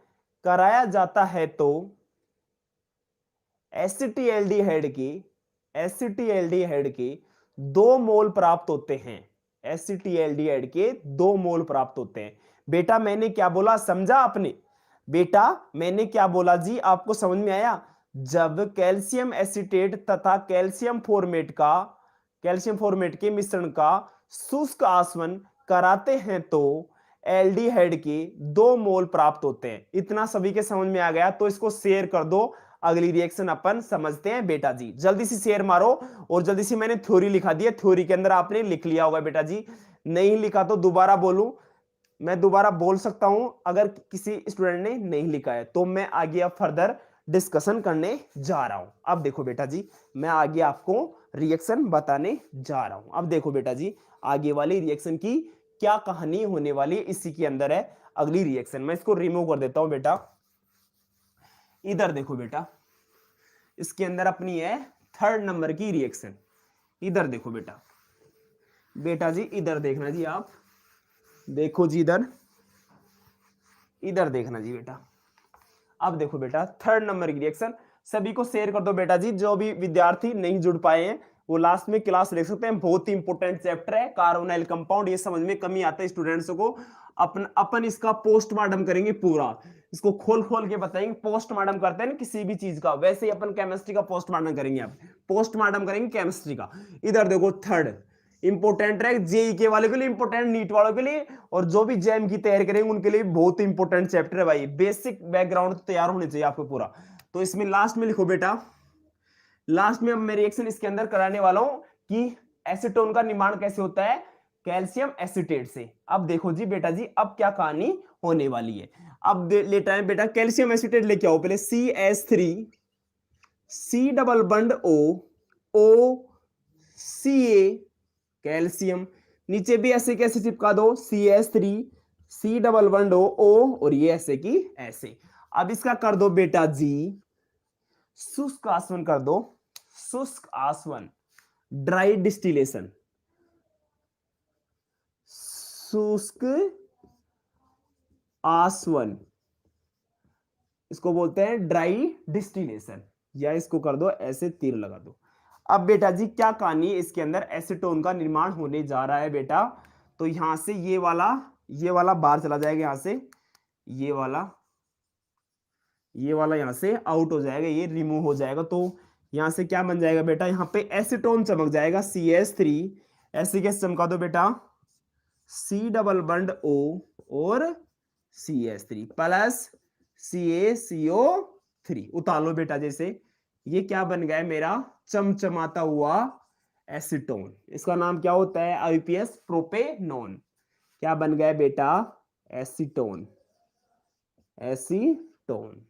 कराया जाता है तो एसिटिल्डिहाइड के, एसिटिल्डिहाइड के 2 मोल प्राप्त होते हैं। एसिटिल्डिहाइड के 2 मोल प्राप्त होते हैं। बेटा मैंने क्या बोला, समझा आपने, बेटा मैंने क्या बोला जी, आपको समझ में आया। जब कैल्शियम एसिटेट तथा कैल्शियम फॉर्मेट का, कैल्शियम फॉर्मेट के मिश्रण का शुष्क आसवन कराते हैं तो एल्डिहाइड के 2 मोल प्राप्त होते हैं। इतना सभी के समझ में आ गया, तो इसको शेयर कर दो, अगली रिएक्शन अपन समझते हैं बेटा जी। जल्दी से शेयर मारो, और जल्दी से मैंने थ्योरी लिखा दी है, थ्योरी के अंदर आपने लिख लिया होगा बेटा जी। नहीं लिखा तो दोबारा बोलूं, मैं दोबारा बोल सकता हूं, अगर किसी स्टूडेंट ने नहीं लिखा है तो मैं आगे अब फर्दर डिस्कशन करने जा रहा हूं। अब देखो बेटा जी, मैं आगे आपको रिएक्शन बताने जा रहा हूं। अब देखो बेटा जी, आगे वाली रिएक्शन की क्या कहानी होने वाली है, इसी के अंदर है अगली रिएक्शन। मैं इसको रिमूव कर देता हूं बेटा। इधर देखो बेटा, इसके अंदर अपनी है 3rd नंबर की रिएक्शन। इधर देखो बेटा, बेटा जी इधर देखना जी, आप देखो जी, इधर इधर देखना जी बेटा। अब देखो बेटा 3rd नंबर की रिएक्शन, सभी को शेयर कर दो बेटा जी, जो भी विद्यार्थी नहीं जुड़ पाए हैं वो लास्ट में क्लास देख सकते हैं, बहुत ही इंपॉर्टेंट चैप्टर है कार्बोनाइल कंपाउंड। ये समझ में कमी आता है स्टूडेंट्स को, अपन इसका पोस्टमार्टम करेंगे पूरा, इसको खोल खोल के बताएंगे। पोस्टमार्टम करते हैं ना किसी भी चीज का, वैसे ही अपन केमिस्ट्री का पोस्टमार्टम करेंगे। आप पोस्टमार्टम करेंगे केमिस्ट्री का। इधर देखो थर्ड इंपोर्टेंट है, जेई के वाले के लिए इंपोर्टेंट, नीट वालों के लिए, और जो भी जैम की तैयारी करेंगे उनके लिए बहुत इंपोर्टेंट चैप्टर है भाई। बेसिक बैकग्राउंड तैयार होने चाहिए आपको पूरा। तो इसमें लास्ट में लिखो बेटा, लास्ट में अब मैं रिएक्शन इसके अंदर कराने वाला हूं कि एसीटोन का निर्माण कैसे होता है कैल्शियम एसीटेट से। अब देखो जी बेटा जी, अब क्या कहानी होने वाली है। अब लेटा है बेटा, कैल्शियम एसीटेट लेके आओ पहले, CH3 C डबल बंड O CA कैल्शियम, नीचे भी ऐसे कैसे चिपका दो, CH3 C डबल बंड O और ये ऐसे की ऐसे। अब इसका कर दो बेटा जी शुष्क आसवन कर दो, शुष्क आसवन, ड्राई डिस्टिलेशन, शुष्क आसवन, इसको बोलते हैं ड्राई डिस्टिलेशन, या इसको कर दो ऐसे तीर लगा दो। अब बेटा जी क्या कहानी है इसके अंदर, एसीटोन का निर्माण होने जा रहा है बेटा। तो यहां से ये वाला बाहर चला जाएगा, यहां से ये वाला यहां से आउट हो जाएगा, ये रिमूव हो जाएगा। तो यहां से क्या बन जाएगा बेटा, यहां पे एसीटोन चमक जाएगा, CH3 ऐसे कैसे चमका दो बेटा, C डबल बंड O और CH3 प्लस CaCO3 उतार लो बेटा। जैसे ये क्या बन गया है मेरा चमचमाता हुआ एसीटोन, इसका नाम क्या होता है IUPAC प्रोपेनॉन। क्या बन गया बेटा एसीटोन, एसीटोन,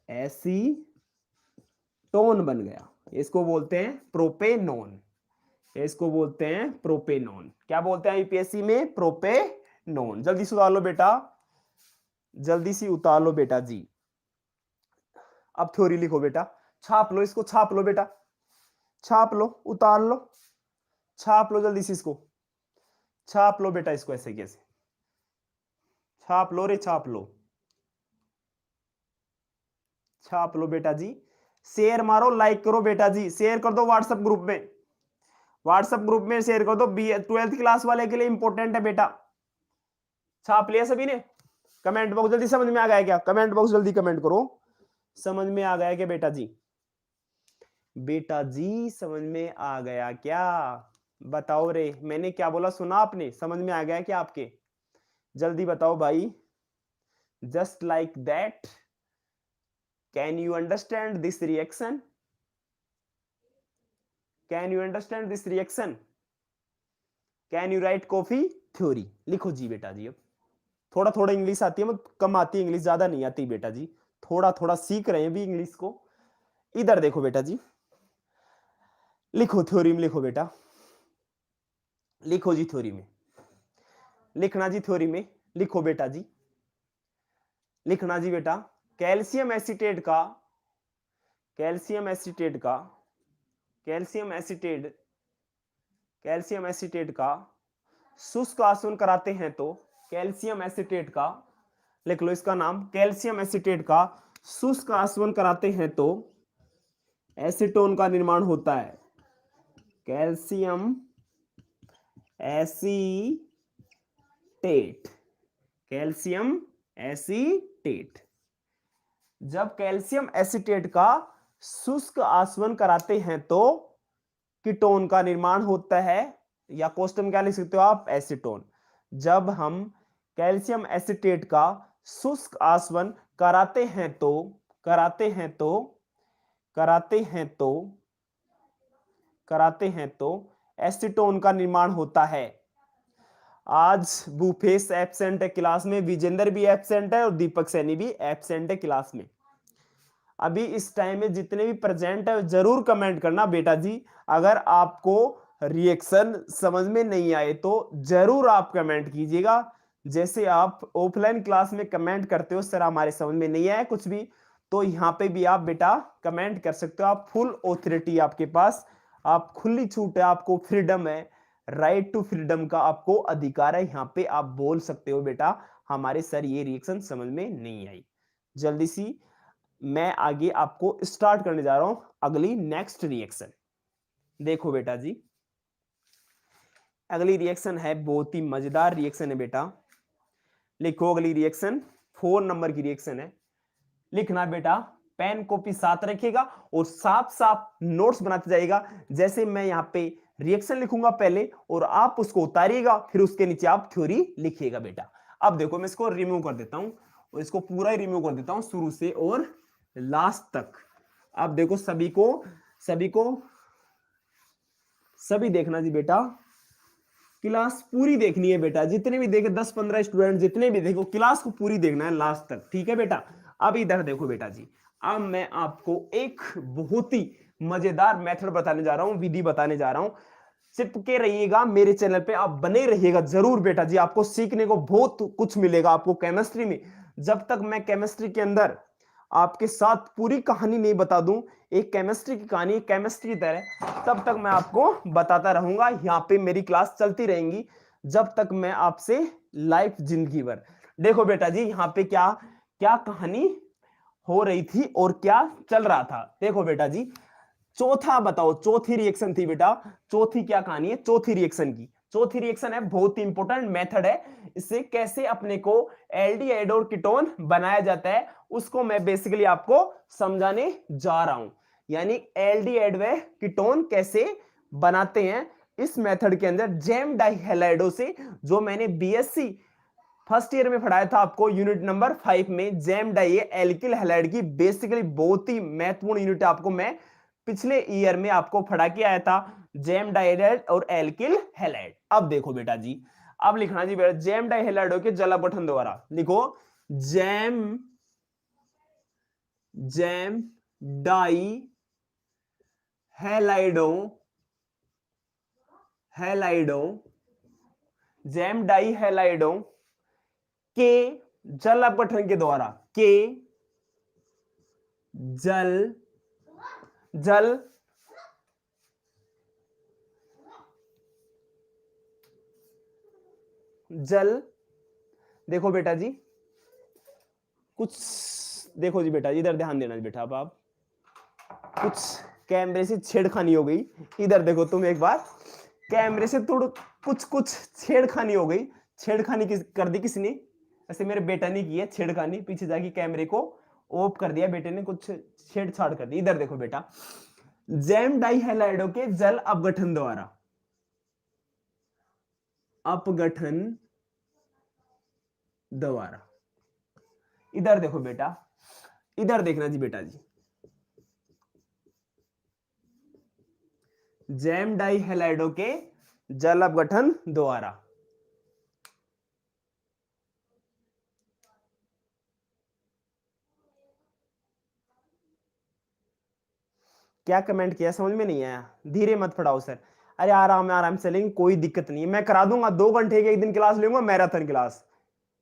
एसीटोन बन गया। इसको बोलते हैं प्रोपेनॉन, इसको बोलते हैं प्रोपेनॉन। क्या बोलते हैं यूपीएससी में, प्रोपेनॉन। जल्दी से उतार लो बेटा, जल्दी से उतार लो बेटा जी। अब थ्योरी लिखो बेटा, छाप लो इसको, छाप लो बेटा, छाप लो, उतार लो, छाप लो जल्दी से इसको, छाप लो बेटा इसको, ऐसे कैसे छाप लो रे, छाप लो, छाप लो बेटा जी। शेयर मारो, लाइक करो बेटा जी, शेयर कर दो व्हाट्सएप ग्रुप में, व्हाट्सएप ग्रुप में शेयर कर दो। 12th क्लास वाले के लिए इंपॉर्टेंट है बेटा। छाप लिया सभी ने, कमेंट बॉक्स जल्दी, समझ में आ गया क्या, कमेंट बॉक्स जल्दी कमेंट करो, समझ में आ गया क्या बेटा जी, बेटा जी समझ में आ गया क्या, बताओ रे, मैंने क्या बोला सुना आपने, समझ में आ गया क्या आपके, जल्दी बताओ भाई। Just like that, can you understand this reaction, can you understand this reaction, can you right coffee theory. लिखो जी बेटा जी। अब थोड़ा थोड़ा इंग्लिश आती है, मतलब कम आती है इंग्लिश, ज्यादा नहीं आती बेटा जी, थोड़ा थोड़ा सीख रहे हैं भी इंग्लिश को। इधर देखो बेटा जी, लिखो थ्योरी में, लिखो बेटा, लिखो जी थ्योरी में, लिखना जी थ्योरी में, लिखो बेटा जी, लिखना जी बेटा। कैल्शियम एसीटेट का, कैल्शियम एसीटेट का, कैल्शियम एसीटेट, कैल्शियम एसीटेट का शुष्क आसवन कराते हैं तो, कैल्शियम एसीटेट का, लिख लो इसका नाम, कैल्शियम एसीटेट का शुष्क आसवन कराते हैं तो एसीटोन का निर्माण होता है, कैल्शियम एसीटेट, कैल्शियम एसीटेट। जब कैल्शियम एसीटेट का शुष्क आसवन कराते हैं तो कीटोन का निर्माण होता है, या क्वेश्चन क्या लिख सकते हो आप, एसीटोन। जब हम कैल्शियम एसीटेट का शुष्क आसवन कराते हैं तो, कराते हैं तो, कराते हैं तो, कराते हैं तो एसीटोन का निर्माण होता है। आज भूपेश एब्सेंट है क्लास में, विजेंद्र भी एब्सेंट है और दीपक सैनी भी एब्सेंट है क्लास में। अभी इस टाइम में जितने भी प्रेजेंट है जरूर कमेंट करना बेटा जी। अगर आपको रिएक्शन समझ में नहीं आए तो जरूर आप कमेंट कीजिएगा, जैसे आप ऑफलाइन क्लास में कमेंट करते हो सर हमारे समझ में नहीं आया कुछ भी, तो यहाँ पे भी आप बेटा कमेंट कर सकते हो। आप फुल ऑथोरिटी आपके पास, आप खुली छूट है, आपको फ्रीडम है, राइट टू फ्रीडम का आपको अधिकार है, यहाँ पे आप बोल सकते हो बेटा हमारे सर ये रिएक्शन समझ में नहीं आई। जल्दी सी मैं आगे आपको स्टार्ट करने जा रहा हूं अगली नेक्स्ट रिएक्शन। देखो बेटा जी, अगली रिएक्शन है बहुत ही मजेदार रिएक्शन है बेटा। लिखो अगली रिएक्शन 4 नंबर की रिएक्शन है। लिखना बेटा, पेन कॉपी साथ रखिएगा और साफ साफ नोट्स बनाते जाइएगा। जैसे मैं यहाँ पे रिएक्शन लिखूंगा पहले और आप उसको उतारिएगा, फिर उसके नीचे आप थ्योरी लिखिएगा बेटा। अब देखो मैं इसको रिमूव कर देता हूं और इसको पूरा ही रिमूव कर देता हूं शुरू से और लास्ट तक। अब देखो सभी देखना जी बेटा, क्लास पूरी देखनी है बेटा। जितने भी देखे 10-15 स्टूडेंट जितने भी देखो, क्लास को पूरी देखना है लास्ट तक, ठीक है बेटा। अब इधर देखो बेटा जी, अब मैं आपको एक बहुत ही मजेदार मेथड बताने जा रहा हूं, विधि बताने जा रहा हूं। चिपके रहिएगा मेरे चैनल पे, आप बने रहिएगा जरूर बेटा जी। आपको सीखने को बहुत कुछ मिलेगा आपको केमिस्ट्री में। जब तक मैं केमिस्ट्री के अंदर आपके साथ पूरी कहानी नहीं बता दूं, एक केमिस्ट्री की कहानी केमिस्ट्री की तरह, तब तक मैं आपको बताता रहूंगा। यहाँ पे मेरी क्लास चलती रहेंगी जब तक मैं आपसे लाइफ जिंदगी भर। देखो बेटा जी, यहाँ पे क्या क्या कहानी हो रही थी और क्या चल रहा था। देखो बेटा जी, चौथा बताओ, चौथी रिएक्शन थी बेटा। चौथी क्या कहानी है चौथी रिएक्शन की? चौथी रिएक्शन है बहुत ही इंपॉर्टेंट मेथड है। इससे कैसे अपने को एल्डिहाइड और कीटोन बनाया जाता है उसको मैं बेसिकली आपको समझाने जा रहा हूं। यानी एल्डिहाइड व कीटोन कैसे बनाते हैं इस मेथड के अंदर जेम डाइहैलाइडो से, जो मैंने बीएससी फर्स्ट ईयर में पढ़ाया था आपको यूनिट नंबर 5 में। जेम डाई एल्किल हैलाइड की बेसिकली बहुत ही महत्वपूर्ण यूनिट आपको मैं पिछले ईयर में आपको पढ़ा के आया था, जेम डाइहाइड और एल्किल हैलाइड। अब देखो बेटा जी, अब लिखना जी बेटा, जेम डाइहाइलाइडो के जल अपघटन द्वारा। लिखो जेम जेम डाई हैलाइडो हैलाइडो जेम डाई हैलाइडो के जल अपघटन के द्वारा, के जल जल जल देखो बेटा जी, कुछ देखो जी बेटा, इधर ध्यान देना बेटा। अब आप कुछ कैमरे से छेड़खानी हो गई, इधर देखो तुम एक बार, कैमरे से थोड़ा कुछ छेड़खानी हो गई। छेड़खानी कर दी किसने? ऐसे मेरे बेटा ने की है छेड़खानी, पीछे जाके कैमरे को ऑफ कर दिया बेटे ने, कुछ छेड़छाड़ कर दी। इधर देखो बेटा, जेम डाइहैलाइडो के जल अपघटन द्वारा, अपघटन द्वारा। इधर देखो बेटा, इधर देखना जी बेटा जी, जेम डाइहैलाइडो के जल अपघटन द्वारा। क्या कमेंट किया? समझ में नहीं आया? धीरे मत पढ़ाओ सर। अरे आराम से चलेंगे, कोई दिक्कत नहीं है, मैं करा दूंगा। 2 घंटे के एक दिन क्लास लूंगा, मैराथन क्लास,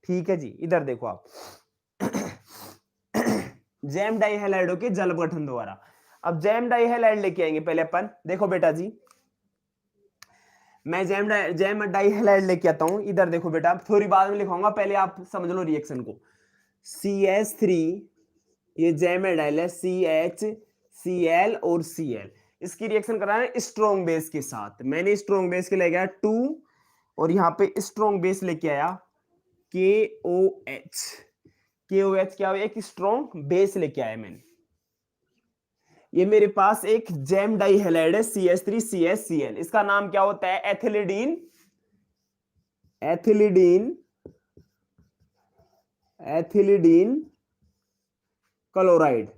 ठीक है जी। इधर देखो आप जेम डाइहैलाइडो के जल अपघटन द्वारा। अब जेम डाइहैलाइड लेके आएंगे पहले अपन। देखो बेटा जी, मैं जेम डाइहैलाइड लेके आता हूं। इधर देखो बेटा, थोड़ी बाद में लिखाऊंगा, पहले आप समझ लो रिएक्शन को। CH3, ये जेम डाइल है, CH Cl और Cl, इसकी रिएक्शन कराना है स्ट्रॉन्ग बेस के साथ। मैंने स्ट्रॉन्ग बेस के ले गया 2 और यहां पे स्ट्रॉन्ग बेस लेके आया KOH। KOH क्या हुआ? एक स्ट्रॉन्ग बेस लेके आया मैंने। ये मेरे पास एक जेम डाइहैलाइड है CH3CHCl, इसका नाम क्या होता है? एथिलीडीन एथिलीडीन एथिलीडीन क्लोराइड।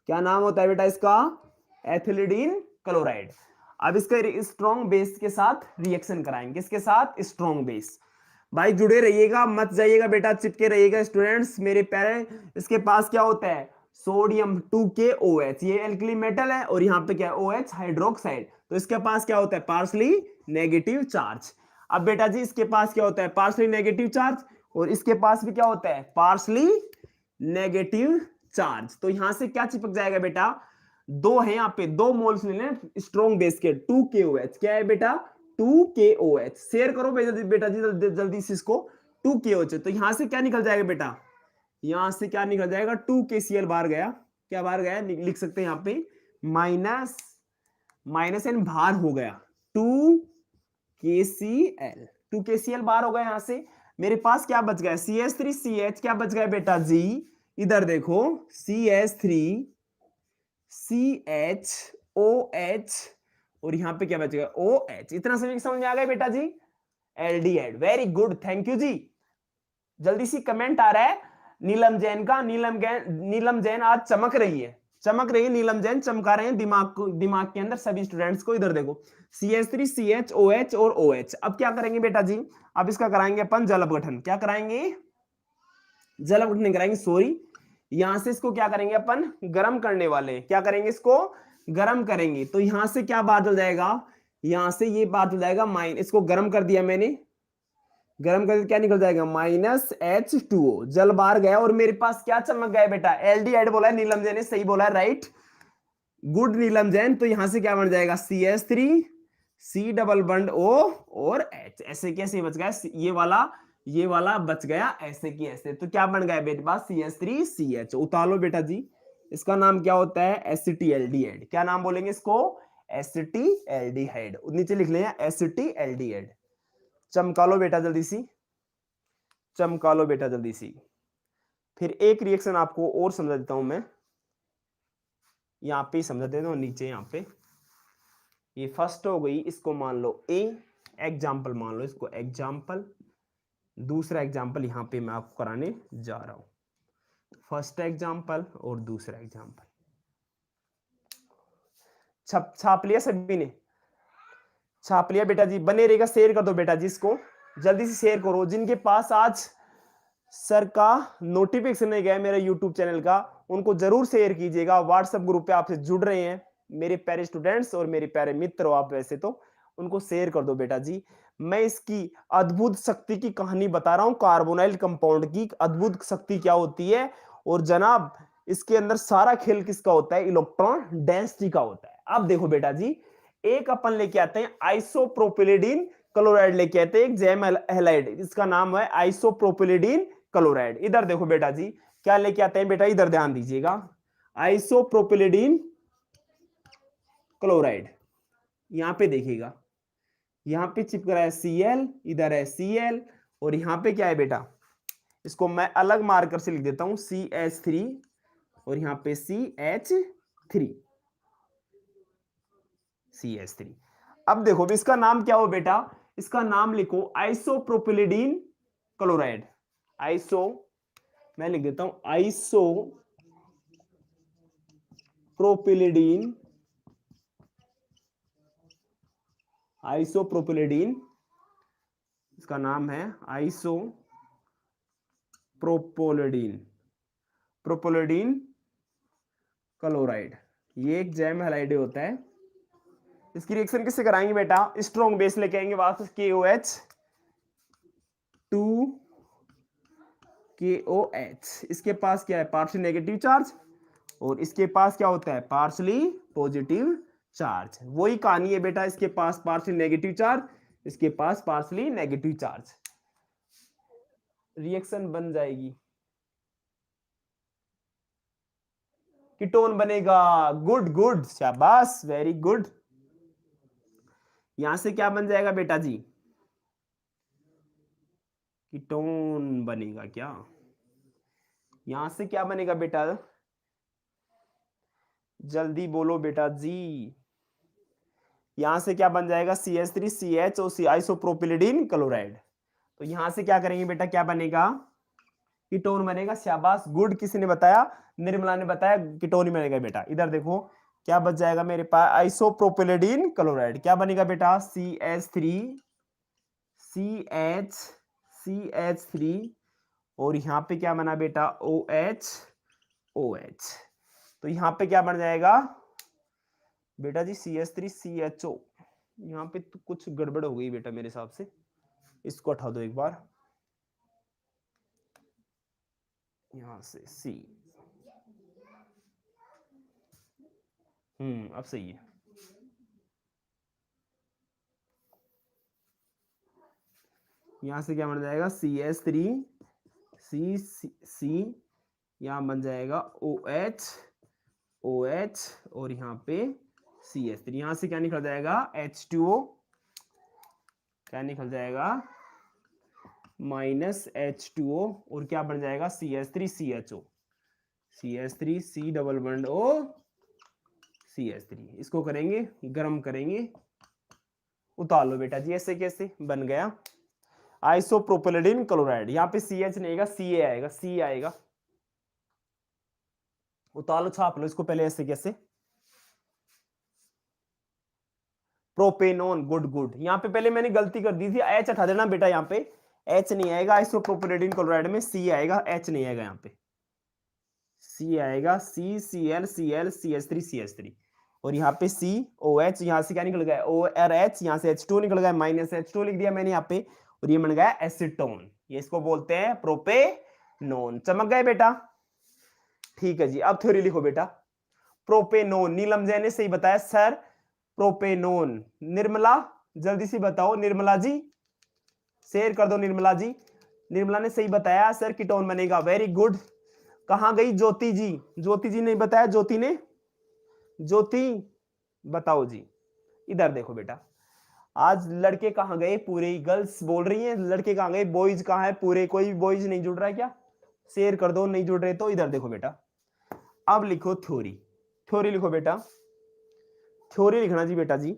क्या नाम होता है बेटा इसका? एथिलीडीन क्लोराइड। अब इसका स्ट्रॉन्ग बेस के साथ रिएक्शन कराएंगे। किसके साथ? Strong base. भाई जुड़े रहिएगा, मत जाइएगा बेटा, चिपके रहिएगा स्टूडेंट्स मेरे प्यारे। इसके पास क्या होता है? सोडियम 2KOH, ये एल्कली मेटल है और यहाँ पे क्या है? OH hydroxide. तो इसके पास क्या होता है? Partially negative charge. अब बेटा जी इसके पास क्या होता है? पार्सली नेगेटिव चार्ज, और इसके पास भी क्या होता है? Partially negative charge. तो यहां से क्या चिपक जाएगा बेटा? 2 है यहाँ पे, 2 मोल्स ले लें स्ट्रॉन्ग बेस के, 2KOH। क्या है बेटा? 2KOH। शेयर करो बेटा जी जल्दी से इसको। 2KOH। तो यहां से क्या निकल जाएगा बेटा? यहां से क्या निकल जाएगा, 2 KCl बाहर गया, क्या बाहर गया, लिख सकते हैं यहाँ पे माइनस, माइनस एन बाहर हो गया 2 KCl, 2 KCl बाहर हो गया। यहां से मेरे पास क्या बच गया, CH3CH, क्या बच गया बेटा जी, इधर देखो CH3CHOH, और यहां पे क्या बच गया OH। इतना सभी समझ में आ गया बेटा जी, aldehyde. Very good, thank you जी। जल्दी सी कमेंट आ रहा है नीलम जैन का, नीलम जैन आज चमक रही है, चमक रही है नीलम जैन, चमका रहे हैं दिमाग को, दिमाग के अंदर सभी स्टूडेंट्स को। इधर देखो CH3CHOH और OH। अब क्या करेंगे बेटा जी, अब इसका कराएंगे अपन जल अपघटन। क्या कराएंगे, जल अपघटन कराएंगे, सॉरी। यहां से इसको क्या करेंगे अपन, गर्म करने वाले, क्या करेंगे, इसको गर्म करेंगे। तो यहां से क्या बात हो जाएगा, यहां से ये बात हो जाएगा माइन, इसको गर्म कर दिया मैंने, गर्म करके क्या निकल जाएगा, -H2O। जल बाहर गया और मेरे पास क्या चमक गया बेटा, एल्डिहाइड बोला है नीलम जैन ने, सही बोला है, राइट, गुड नीलम जैन। तो यहां से क्या बन जाएगा, CH3 C डबल बंड O और H। ऐसे कैसे बच गया, ये वाला बच गया ऐसे की ऐसे। तो क्या बन गया बेटे पास, CH3CH। उतार लो बेटा जी, इसका नाम क्या होता है, एसिटिल्डिहाइड। क्या नाम बोलेंगे इसको, एसिटिल्डिहाइड। नीचे लिख लें एसिटिल्डिहाइड। चमका लो बेटा जल्दी सी, चमका लो बेटा जल्दी सी। फिर एक रिएक्शन आपको और समझा देता हूं मैं, यहां पे समझा देता हूं, नीचे यहां पे। ये फर्स्ट हो गई, इसको मान लो ए, एग्जाम्पल मान लो इसको एग्जाम्पल। दूसरा एग्जाम्पल यहां पे मैं आपको कराने जा रहा हूं, फर्स्ट एग्जाम्पल और दूसरा एग्जाम्पल। छाप लिया सभी ने, छाप लिया बेटा जी, बने रहेगा, शेयर कर दो बेटा जी, इसको जल्दी से शेयर करो। जिनके पास आज सर का नोटिफिकेशन नहीं गया मेरे यूट्यूब चैनल का, उनको जरूर शेयर कीजिएगा। व्हाट्सएप ग्रुप पे आपसे जुड़ रहे हैं मेरे प्यारे स्टूडेंट्स और मेरे प्यारे मित्र हो आप वैसे, तो उनको शेयर कर दो बेटा जी। मैं इसकी अद्भुत शक्ति की कहानी बता रहा हूं, कार्बोनाइल कंपाउंड की अद्भुत शक्ति क्या होती है। और जनाब इसके अंदर सारा खेल किसका होता है, इलेक्ट्रॉन डेंसिटी का होता है। अब देखो बेटा जी, एक अपन लेके आते हैं आइसोप्रोपिलिडीन क्लोराइड, लेके आते हैं एक जैम हैलाइड, इसका नाम है आइसोप्रोपिलिडीन क्लोराइड। इधर देखो बेटा जी, क्या लेके आते हैं बेटा, इधर ध्यान दीजिएगा, आइसोप्रोपिलिडीन क्लोराइड। यहां पे देखिएगा, यहां पे चिपक रहा है Cl, इधर है Cl, और यहां पे क्या है बेटा, इसको मैं अलग मार्कर से लिख देता हूं CH3, और यहां पे CH3, CH3। अब देखो इसका नाम क्या हो बेटा, इसका नाम लिखो आइसोप्रोपिलिडीन क्लोराइड। आइसो, मैं लिख देता हूं आइसो प्रोपिलिडीन, आइसोप्रोपिलिडीन, इसका नाम है आइसो प्रोपोलिडीन, प्रोपोलिडीन क्लोराइड। ये एक जैम हैलाइड होता है। इसकी रिएक्शन किससे कराएंगे बेटा, स्ट्रॉन्ग बेस लेके आएंगे वापस KOH 2 KOH। इसके पास क्या है, पार्शियली नेगेटिव चार्ज, और इसके पास क्या होता है, पार्शियली पॉजिटिव चार्ज। वही कहानी है बेटा, इसके पास पार्शियली नेगेटिव चार्ज, इसके पास पार्शियली नेगेटिव चार्ज। रिएक्शन बन जाएगी, कीटोन बनेगा। गुड गुड, शाबाश, वेरी गुड। यहां से क्या बन जाएगा बेटा जी, कीटोन बनेगा क्या, यहां से क्या बनेगा बेटा, जल्दी बोलो बेटा जी। यहां से क्या बन जाएगा, CH3CH और आइसोप्रोपिलिडीन क्लोराइड। तो यहां से क्या करेंगे बेटा, क्या बनेगा, कीटोन बनेगा। शाबाश, गुड, किसी ने बताया, निर्मला ने बताया कीटोन ही बनेगा बेटा। इधर देखो क्या बच जाएगा मेरे पास, आइसोप्रोपिलिडीन क्लोराइड। क्या बनेगा बेटा, CH3 और यहां पे क्या बना बेटा, OH। तो यहां पे क्या बन जाएगा बेटा जी, CH3CHO। यहां पे तो कुछ गड़बड़ हो गई बेटा मेरे हिसाब से, इसको हटा दो एक बार, यहां से C। अब सही है। यहां से क्या बन जाएगा, CH3 C यहाँ बन जाएगा OH OH और यहाँ पे CH3। यहाँ से क्या निकल जाएगा H2O, क्या निकल जाएगा -H2O और क्या बन जाएगा CH3CHO, CH3 C double bond O CH3। इसको करेंगे गर्म करेंगे, उतार लो बेटा जी। ऐसे कैसे बन गया आइसोप्रोपेलिडीन क्लोराइड। यहाँ पे CH नहीं आएगा Ca आएगा, C आएगा। उतार लो छाप लो इसको पहले। ऐसे कैसे प्रोपेनोन, गुड गुड। यहाँ पे पहले मैंने गलती कर दी थी, H हटा देना बेटा। यहाँ पे H नहीं आएगा आइसोप्रोपेलिडीन क्लोराइड में, C आएगा, H नहीं आएगा। यहाँ पे C आएगा, CCl Cl CH3 CH3 और यहाँ पे COH। यहाँ से क्या निकल गया ORH, यहाँ से H2 निकल गया, -H2 लिख दिया मैंने यहाँ पे और ये बन गया एसीटोन। ये इसको बोलते हैं प्रोपेनोन। चमक गए बेटा? ठीक है जी। अब थ्योरी लिखो बेटा। प्रोपेनोन, नीलम जैन ने सही बताया सर। प्रोपेनोन, निर्मला जल्दी से बताओ। निर्मला जी शेयर कर दो। निर्मला जी, निर्मला ने सही बताया सर, कीटोन बनेगा। Very good. कहां गई ज्योति जी? ज्योति जी ने बताया, ज्योति ने, ज्योति बताओ जी। इधर देखो बेटा, आज लड़के कहां गए पूरे? गर्ल्स बोल रही हैं लड़के कहां गए, बॉयज कहां है पूरे? कोई बॉयज नहीं जुड़ रहा है क्या? शेयर कर दो, नहीं जुड़ रहे तो। इधर देखो बेटा, अब लिखो थ्योरी। थ्योरी लिखो बेटा, थ्योरी लिखना जी बेटा जी।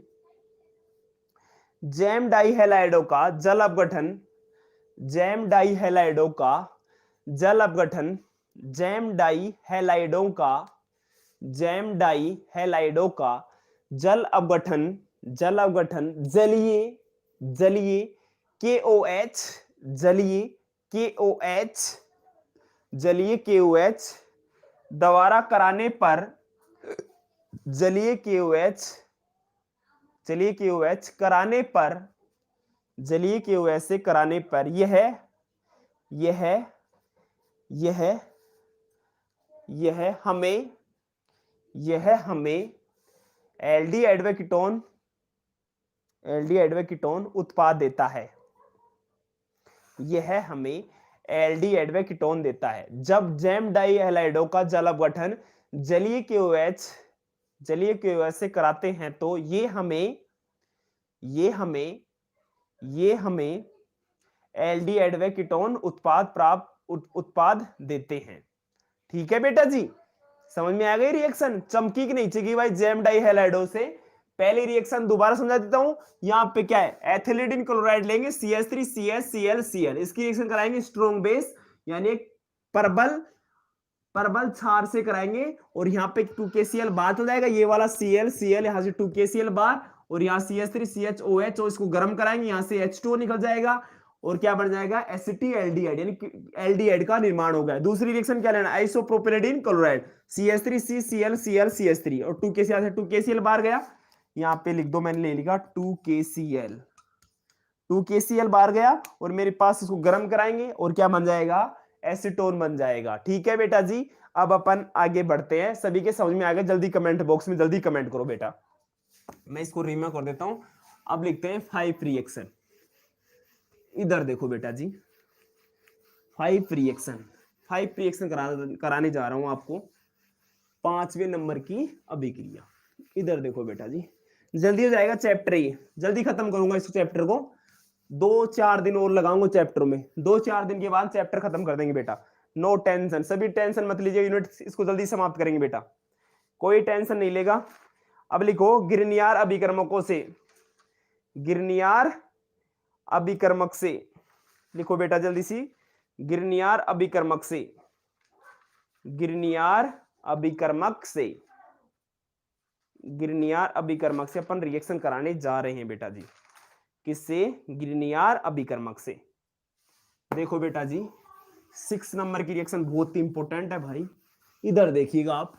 जैम डाइहैलाइडो का जल अपघटन, जैम डाइहैलाइडो का जल अपघटन, जैम डाइहैलाइडो का, जैम डाइहैलाइडो का जल अपघटन, जल अपघटन जलीय, जलीय KOH, जलीय KOH, जलीय KOH दोबारा कराने पर, जलीय KOH, जलीय KOH कराने पर, जलीय KOH से कराने पर यह हमें, यह हमें एल्डिहाइड व कीटोन, एल्डिहाइड व कीटोन उत्पाद देता है। यह हमें एल्डिहाइड व कीटोन देता है। जब जैम डाइहैलाइडो का जल अपघटन जलीय KOH, जलीय KOH से कराते हैं तो ये हमें एल्डिहाइड व कीटोन उत्पाद देते हैं। ठीक है बेटा जी, समझ में आ गई रिएक्शन? चमकी की नहीं चमकी भाई? जैम डाइहैलाइडो से पहले रिएक्शन दोबारा समझा देता हूं। यहां पे क्या है, एथिलीडिन क्लोराइड लेंगे, CH3 CH Cl Cl, इसकी रिएक्शन कराएंगे स्ट्रॉन्ग बेस यानी प्रबल क्षार से कराएंगे और यहाँ पे 2KCl बाहर चल जाएगा। ये वाला Cl Cl यहाँ से 2KCl बाहर और यहाँ CH3 CHOH और इसको गर्म कराएंगे, यहाँ से H2O निकल जाएगा और क्या बन जाएगा एसिटिल्डिहाइड यानी एल्डिहाइड का निर्माण होगा। दूसरी रिएक्शन क्या लेना, आइसोप्रोपेलिडीन क्लोराइड, CH3CCl Cl CH3 और 2KCl से 2KCl बाहर गया। यहाँ पे लिख दो, मैंने ले लिखा 2KCl, 2KCl बाहर गया और मेरे पास इसको गर्म कराएंगे और क्या बन जाएगा एसीटोन बन जाएगा। ठीक है बेटा जी, अब अपन आगे बढ़ते हैं। सभी के समझ में आ गया? जल्दी कमेंट बॉक्स में जल्दी कमेंट करो बेटा। मैं इसको रीमा कर देता हूं। अब लिखते हैं 5 रिएक्शन। इधर देखो बेटा जी, 5 रिएक्शन, 5 रिएक्शन कराने जा रहा हूं आपको, 5वें नंबर की अभिक्रिया। इधर देखो बेटा जी, जल्दी हो जाएगा चैप्टर, ये जल्दी खत्म करूंगा इस चैप्टर को। 2-4 दिन और लगाऊंगा चैप्टर में, 2-4 दिन के बाद चैप्टर खत्म कर देंगे बेटा। नो टेंशन, सभी टेंशन मत लीजिए, यूनिट इसको जल्दी समाप्त करेंगे बेटा, कोई टेंशन नहीं लेगा। अब लिखो गिरनियार अभिकर्मकों से, गिरनियार अभिकर्मक से लिखो बेटा जल्दी सी। गिरनियार अभिकर्मक से, गिरनियार अभिकर्मक से, गिरनियार अभिकर्मक से अपन रिएक्शन कराने जा रहे हैं बेटा जी। किससे? गिरनियार अभिकर्मक से। देखो बेटा जी 6 नंबर की रिएक्शन बहुत ही इंपॉर्टेंट है भाई। इधर देखिएगा आप,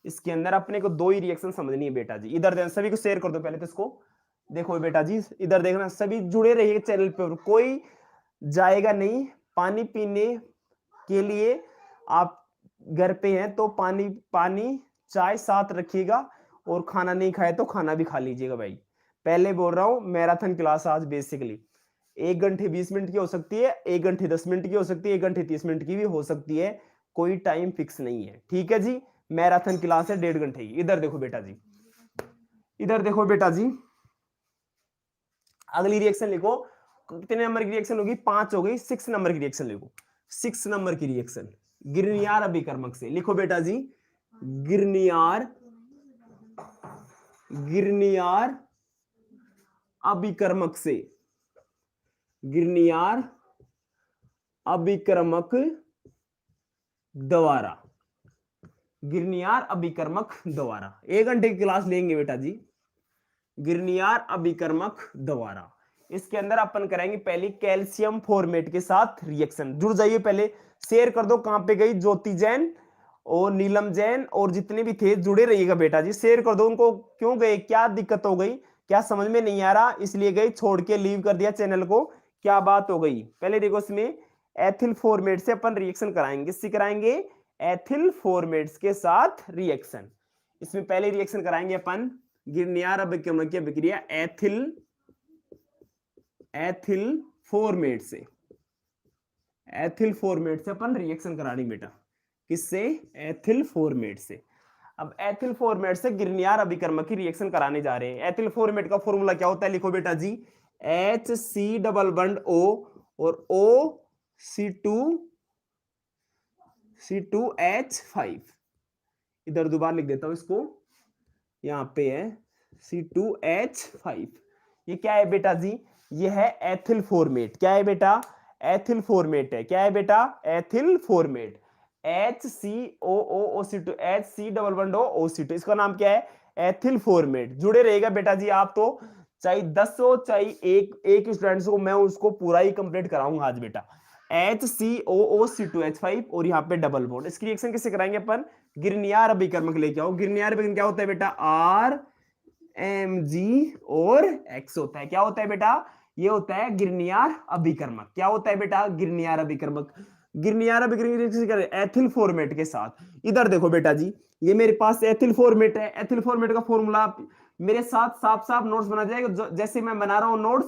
इसके अंदर अपने को 2 ही रिएक्शन समझनी है बेटा जी। इधर सभी को शेयर कर दो पहले तो इसको। देखो बेटा जी इधर देखना, सभी जुड़े रहिए चैनल पर, कोई जाएगा नहीं। पानी पीने के लिए आप घर पे हैं तो पानी चाय साथ रखिएगा और खाना नहीं खाए तो खाना भी खा लीजिएगा भाई। पहले बोल रहा हूं मैराथन क्लास आज बेसिकली 1 घंटे 20 मिनट की हो सकती है, 1 घंटे 10 मिनट की हो सकती है, 1 घंटे 30 मिनट की भी हो सकती है। कोई टाइम फिक्स नहीं है, ठीक है जी। मैराथन क्लास है 1.5 घंटे की। इधर देखो बेटा जी, इधर देखो बेटा जी, अगली रिएक्शन लिखो। कितने नंबर की रिएक्शन होगी? 5 हो गई। 6 नंबर की रिएक्शन लिखो। 6 नंबर की रिएक्शन गिरनियार अभिकर्मक से लिखो बेटा जी। गिरनियार गिरनियार अभिकर्मक से, गिरनियार अभिकर्मक द्वारा, गिरनियार अभिकर्मक द्वारा 1 घंटे की क्लास लेंगे बेटा जी। गिरनियार अभिकर्मक द्वारा इसके अंदर अपन करेंगे पहले कैल्शियम फॉर्मेट के साथ रिएक्शन। जुड़ जाइए, पहले शेयर कर दो। कहां पे गई? ज्योति जैन और नीलम जैन और जितने भी थे जुड़े रहिएगा बेटा जी, शेयर कर दो उनको। क्यों गए? क्या दिक्कत हो गई? क्या समझ में नहीं आ रहा इसलिए गई, छोड़ के लीव कर दिया चैनल को? क्या बात हो गई? पहले देखो, इसमें एथिल फॉर्मेट से अपन रिएक्शन कराएंगे। किससे कराएंगे? एथिल फॉर्मेट्स के साथ रिएक्शन। इसमें पहले रिएक्शन कराएंगे अपन गिरनियार अभिकर्मक की अभिक्रिया एथिल फॉर्मेट से। एथिल फॉर्मेट से अपन रिएक्शन करानी बेटा। किससे? एथिल फॉर्मेट से। अब एथिल फॉर्मेट से गिरनियार अभिकर्मक की रिएक्शन कराने जा रहे हैं। एथिल फॉर्मेट का फॉर्मूला क्या होता है? लिखो बेटा जी, HC डबल बंड O और C2H5। इधर दोबारा लिख देता हूं इसको, यहां पे है C2H5। ये क्या है बेटा जी? ये है एथिल फॉर्मेट। क्या है बेटा? एथिल फॉर्मेट है। क्या है बेटा? Ethyl format. HCOOC2 HC double बंड OC2, इसका नाम क्या है? Ethyl format. जुड़े रहेगा बेटा जी आप तो, चाहे 10 हो चाहे एक स्टूडेंट्स को, मैं उसको पूरा ही कंप्लीट कराऊंगा आज बेटा। HCOOC2H5 और यहाँ पे डबल बॉन्ड। इसकी रिएक्शन कैसे कराएंगे अपन? गिरनियार अभिकर्मक लेके आओ। गिरनियार अभिकर्मक क्या होता है बेटा? RMG और X होता है। क्या होता है बेटा? ये होता है गिरनियार अभिकर्मक। क्या होता है बेटा? गिरनियार अभिकर्मक। गिरनियार अभिकर्मक एथिल फॉर्मेट के साथ। इधर देखो बेटा जी, ये मेरे पास एथिल फॉर्मेट है। एथिल फॉर्मेट का फॉर्मूला मेरे साथ साफ साफ नोट्स बना जाएगा। जैसे मैं बना रहा हूं नोट्स,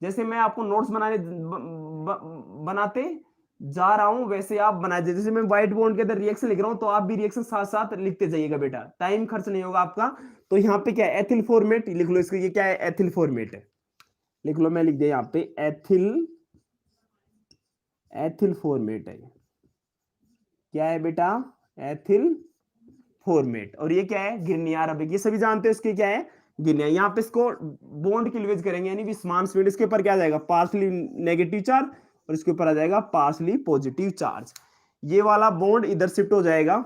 जैसे मैं आपको नोट्स बनाते जा रहा हूं वैसे आप बना दीजिए। जैसे मैं व्हाइट बोर्ड के अंदर रिएक्शन लिख रहा हूं तो आप भी रिएक्शन साथ साथ लिखते जाइएगा बेटा, टाइम खर्च नहीं होगा आपका। तो यहाँ पे क्या है? एथिल फॉर्मेट लिख लो इसको। ये क्या है? एथिल फॉर्मेट है। लिख लो, मैं लिख दिया यहाँ पे एथिल फॉर्मेट है। क्या है बेटा? Ethyl format. और ये क्या है? गिरनियार अभिकर्मक। ये सभी जानते हो इसके क्या है? गिरनियार। यहाँ पे इसको बॉन्ड की लीवेज करेंगे, यानी भी समान स्पीड। इसके ऊपर क्या आ जाएगा? पार्शली नेगेटिव चार्ज और इसके ऊपर आ जाएगा पार्शली पॉजिटिव चार्ज। ये वाला बॉन्ड इधर शिफ्ट हो जाएगा,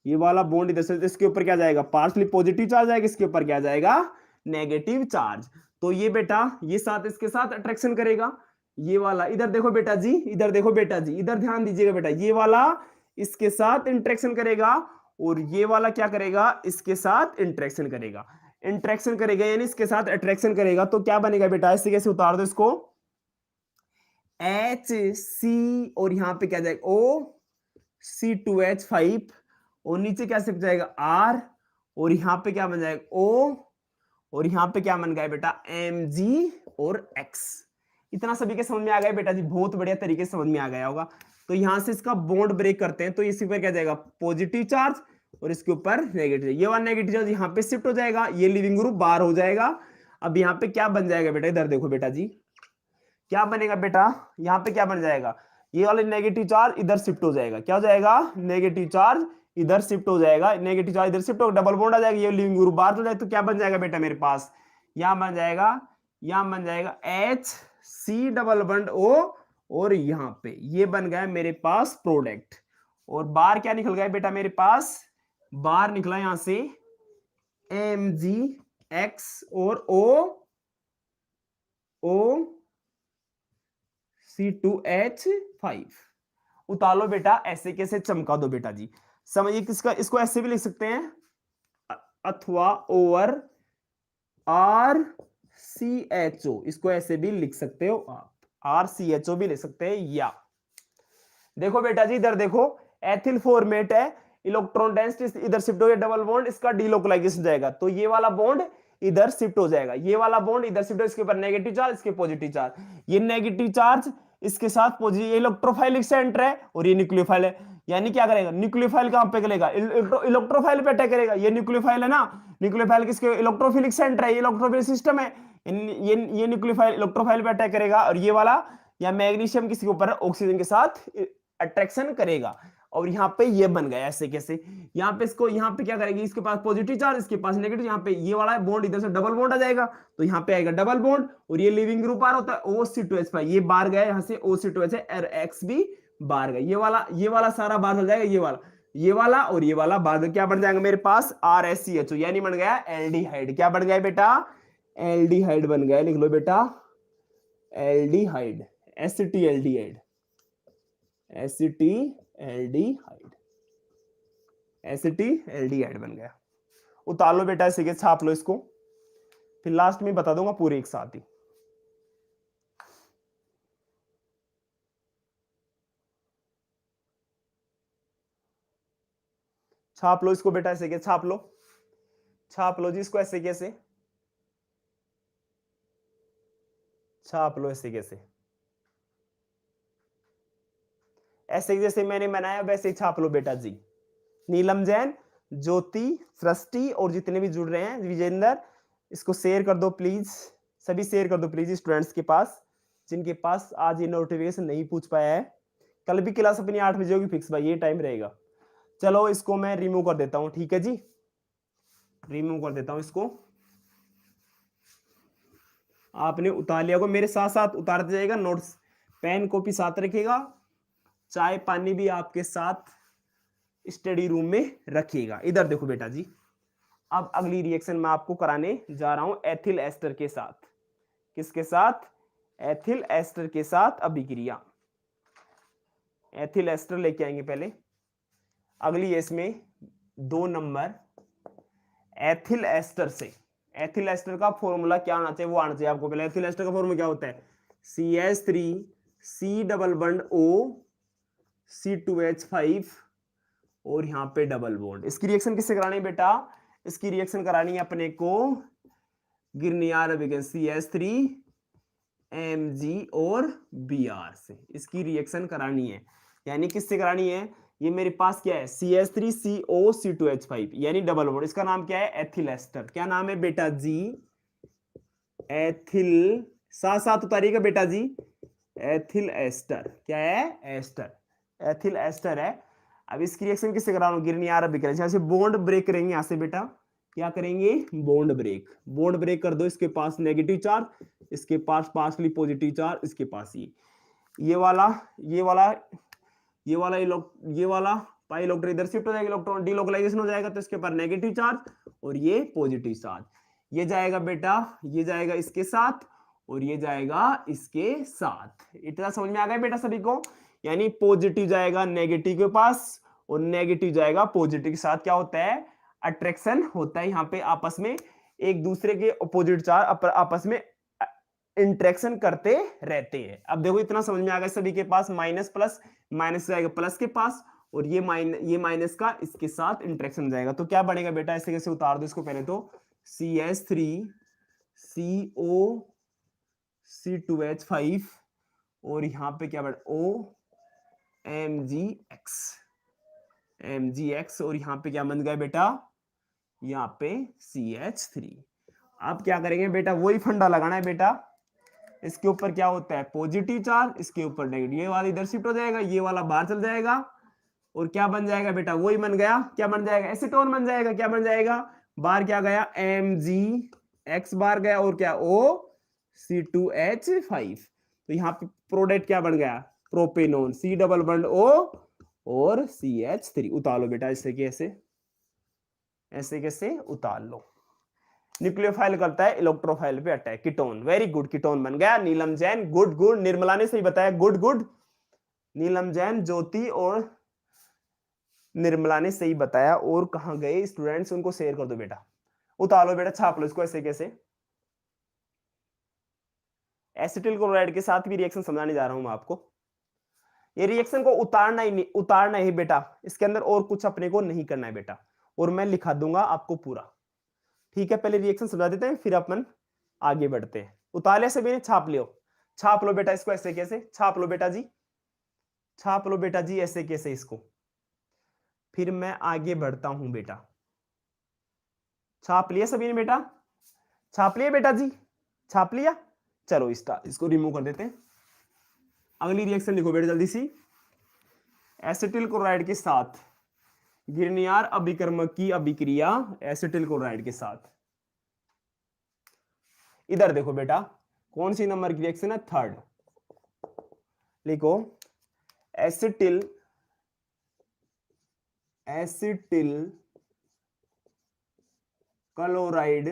ये वाला बॉन्ड इधर से, इसके ऊपर क्या जाएगा? पार्शली पॉजिटिव चार्ज आएगा, इसके ऊपर क्या जाएगा? Negative charge. तो ये बेटा ये साथ इसके साथ अट्रैक्शन करेगा। ये वाला इधर देखो बेटा जी, इधर देखो बेटा जी, इधर ध्यान दीजिएगा बेटा। ये वाला इसके साथ इंटरेक्शन करेगा और ये वाला क्या करेगा? इसके साथ इंटरेक्शन करेगा। इंटरेक्शन करेगा यानी इसके साथ अट्रैक्शन करेगा। तो क्या बनेगा बेटा? ऐसे कैसे उतार दो इसको, HC और यहां पे क्या जाएगा? OC2H5 और नीचे क्या शिफ्ट जाएगा? R और यहां पे क्या बन जाएगा? O और यहां पे क्या बन गया बेटा? Mg और X। इतना सभी के समझ में आ गया बेटा जी? बहुत बढ़िया तरीके से समझ में आ गया होगा। तो यहां से इसका बॉन्ड ब्रेक करते हैं तो इसके ऊपर क्या जाएगा? पॉजिटिव चार्ज और इसके ऊपर नेगेटिव। ये वाला नेगेटिव चार्ज यहाँ पे शिफ्ट हो जाएगा, ये लिविंग ग्रुप बाहर हो जाएगा। अब यहाँ पे क्या बन जाएगा बेटा? इधर देखो बेटा जी, क्या बनेगा बेटा? यहाँ पे क्या बन जाएगा? ये वाला नेगेटिव चार्ज इधर शिफ्ट हो जाएगा। क्या हो जाएगा? नेगेटिव चार्ज इधर शिफ्ट हो जाएगा। नेगेटिव चार्ज इधर शिफ्ट हो, डबल बॉन्ड आ जाएगा, ये लिविंग ग्रुप बाहर हो जाए तो क्या बन जाएगा बेटा मेरे पास? यहाँ बन जाएगा HC डबल बॉन्ड O और यहाँ पे ये बन गया मेरे पास प्रोडक्ट। और बाहर क्या निकल गया बेटा मेरे पास? बाहर निकला यहां से MgX और OC2H5। उतार बेटा, ऐसे कैसे चमका दो बेटा जी। समझिए किसका? इसको ऐसे भी लिख सकते हैं अथवा ओवर RCHO, इसको ऐसे भी लिख सकते हो आप, RCHO भी लिख सकते हैं। या देखो बेटा जी, इधर देखो, एथिल फॉर्मेट है, इलेक्ट्रॉन डेंसिटी इधर शिफ्ट हो गया, डबल बॉन्ड, इसका डीलोकलाइजेशन जाएगा तो ये वाला बॉन्ड इधर शिफ्ट हो जाएगा, ये वाला बॉन्ड इधर शिफ्ट हो, इसके ऊपर नेगेटिव चार्ज, इसके पॉजिटिव चार्ज, ये नेगेटिव चार्ज इसके साथ पॉजिटिव, ये इलेक्ट्रोफाइलिक सेंटर है और ये न्यूक्लियोफाइल है। यानी क्या करेगा, न्यूक्लियोफाइल कहां पे करेगा, इलेक्ट्रोफाइल पे अटैक करेगा। ये न्यूक्लियोफाइल है ना, न्यूक्लियोफाइल किसके, इलेक्ट्रोफिलिक सेंटर है, ये इलेक्ट्रोफिलिक सिस्टम है। ये न्यूक्लियोफाइल इलेक्ट्रोफाइल पे अटैक करेगा। और ये वाला या मैग्नीशियम किसी के ऊपर ऑक्सीजन के साथ अट्रैक्शन करेगा। और यहाँ पे ये बन गया ऐसे कैसे, यहाँ पे इसको, यहाँ पे क्या करेगी, इसके पास पॉजिटिव चार्ज, इसके पास नेगेटिव, यहाँ पे ये वाला बॉन्ड इधर से डबल बॉन्ड आ जाएगा, तो यहाँ पे आएगा डबल बॉन्ड। और ये लिविंग ग्रुप बार होता है OC2H5, ये बार गया यहाँ से OC2H है, और X भी बार गया, ये वाला सारा बार हो जाएगा, ये वाला और ये वाला बार क्या बन जाएगा मेरे पास, RSCHO, यानी बन गया एल्डिहाइड। क्या बन गया बेटा, एल्डिहाइड बन गया, लिख लो बेटा एल्डिहाइड, एसिटिल्डिहाइड, एसिटिल्डिहाइड, एसिटिल्डिहाइड बन गया। उतार लो बेटा ऐसे के, छाप लो इसको, फिर लास्ट में बता दूंगा पूरे एक साथ ही। छाप लो इसको बेटा ऐसे के, छाप लो, छाप लो जी इसको ऐसे कैसे, छाप लो ऐसे कैसे, ऐसे जैसे मैंने बनाया वैसे ही छाप लो बेटा जी। नीलम जैन, ज्योति, सृष्टि और जितने भी जुड़ रहे हैं, विजेंद्र, इसको शेयर कर दो प्लीज, सभी शेयर कर दो प्लीज स्टूडेंट्स के पास, जिनके पास आज ये नोटिफिकेशन नहीं पूछ पाया है। कल भी क्लास अपनी 8 बजे होगी फिक्स भाई, ये टाइम रहेगा। चलो इसको मैं रिमूव कर देता हूं, ठीक है जी, रिमूव कर देता हूं इसको। आपने उतार लिया को मेरे साथ साथ उतारते जाएगा, नोट्स पेन कॉपी साथ रखेगा, चाय पानी भी आपके साथ स्टडी रूम में रखिएगा। इधर देखो बेटा जी, अब अगली रिएक्शन मैं आपको कराने जा रहा हूं एथिल एस्टर के साथ। किसके साथ, एथिल एस्टर के साथ अभिक्रिया। एथिल एस्टर लेके आएंगे पहले, अगली इसमें 2 नंबर एथिल एस्टर से। एथिल एस्टर का फॉर्मूला क्या आना चाहिए, वो आना चाहिए आपको पहले। एथिल एस्टर का फॉर्मूला क्या होता है, CH3C double bond O C2H5 और यहां पे डबल बॉन्ड। इसकी रिएक्शन किससे करानी है बेटा, इसकी रिएक्शन करानी है अपने को गिरनियार अभिकरण CH3Mg और Br से, इसकी रिएक्शन करानी है। यानी किससे करानी है, ये मेरे पास क्या है CH3CO C2H5 यानी डबल बॉन्ड, इसका नाम क्या है एथिल एस्टर। क्या नाम है बेटा जी, एथिल, साथ साथ उतारिएगा बेटा जी, एथिल एस्टर। क्या है, एस्टर, एथिल एस्टर है। अब इसकी रिएक्शन किससे करा रहा हूं, गिरनियार अभिकरण, यहां से बॉन्ड ब्रेक करेंगे, यहां से बेटा क्या करेंगे, बॉन्ड ब्रेक, बॉन्ड ब्रेक कर दो। इसके पास नेगेटिव चार्ज, इसके पास पार्शली पॉजिटिव चार्ज, इसके पास ये वाला पाई इलेक्ट्रॉन इधर शिफ्ट हो जाएगा, इलेक्ट्रॉन डीलोकलाइजेशन हो जाएगा, तो इसके पास नेगेटिव चार्ज और ये पॉजिटिव चार्ज। ये जाएगा बेटा, ये जाएगा इसके साथ और ये जाएगा इसके साथ। इतना समझ में आ गया बेटा सभी को, यानी पॉजिटिव जाएगा नेगेटिव के पास और नेगेटिव जाएगा पॉजिटिव के साथ। क्या होता है, अट्रैक्शन होता है, यहाँ पे आपस में एक दूसरे के अपोजिट चार्ज आपस में इंटरेक्शन करते रहते हैं। अब देखो इतना समझ में आ गया सभी के पास, माइनस प्लस, माइनस जाएगा प्लस के पास और ये माइनस का इसके साथ इंटरेक्शन जाएगा, तो क्या बनेगा बेटा, ऐसे कैसे उतार दो इसको पहले तो, CH3CO C2H5 और यहां पे क्या बढ़ MgX और यहां पे क्या बन गया बेटा, यहां पे CH3। अब क्या करेंगे बेटा, वही फंडा लगाना है बेटा, इसके ऊपर क्या होता है पॉजिटिव चार्ज, इसके ऊपर नेगेटिव, ये वाला इधर शिफ्ट हो जाएगा, ये वाला बाहर चल जाएगा और क्या बन जाएगा बेटा, वही बन गया, क्या बन जाएगा, एसीटोन बन जाएगा। क्या बन जाएगा, बाहर क्या गया MgX बाहर गया और क्या OC2H5, तो यहाँ पे प्रोडक्ट क्या बन गया, propanone, C double bond O और CH3। उतार लो बेटा ऐसे कैसे, ऐसे कैसे उतार लो। न्यूक्लियोफाइल करता है इलेक्ट्रोफाइल पे attack, ketone, very good, ketone बन गया। नीलम जैन गुड गुड, निर्मला ने सही बताया गुड गुड, नीलम जैन, ज्योति और निर्मला ने सही बताया। और कहां गए स्टूडेंट्स, उनको शेयर कर दो बेटा, उतार लो बेटा, छाप लो इसको ऐसे कैसे। एसिटिल क्लोराइड के साथ भी रिएक्शन समझाने जा रहा हूं मैं आपको। ये रिएक्शन को उतारना ही बेटा, इसके अंदर और कुछ अपने को नहीं करना है बेटा, और मैं लिखा दूंगा आपको पूरा, ठीक है। पहले रिएक्शन समझा देते हैं फिर अपन आगे बढ़ते हैं। उतार लिया सभी ने, छाप लियो, छाप लो बेटा इसको ऐसे कैसे, छाप लो बेटा जी, छाप लो बेटा जी ऐसे कैसे इसको, फिर मैं आगे बढ़ता हूं बेटा। छाप लिया सभी ने बेटा? छाप लिया बेटा जी? छाप लिया? चलो इसको रिमूव कर देते हैं। अगली रिएक्शन लिखो बेटा जल्दी सी। एसिटिल क्लोराइड के साथ गिरनियार अभिकर्मक की अभिक्रिया एसिटिल क्लोराइड के साथ। इधर देखो बेटा, कौन सी नंबर की रिएक्शन है? थर्ड। लिखो एसिटिल क्लोराइड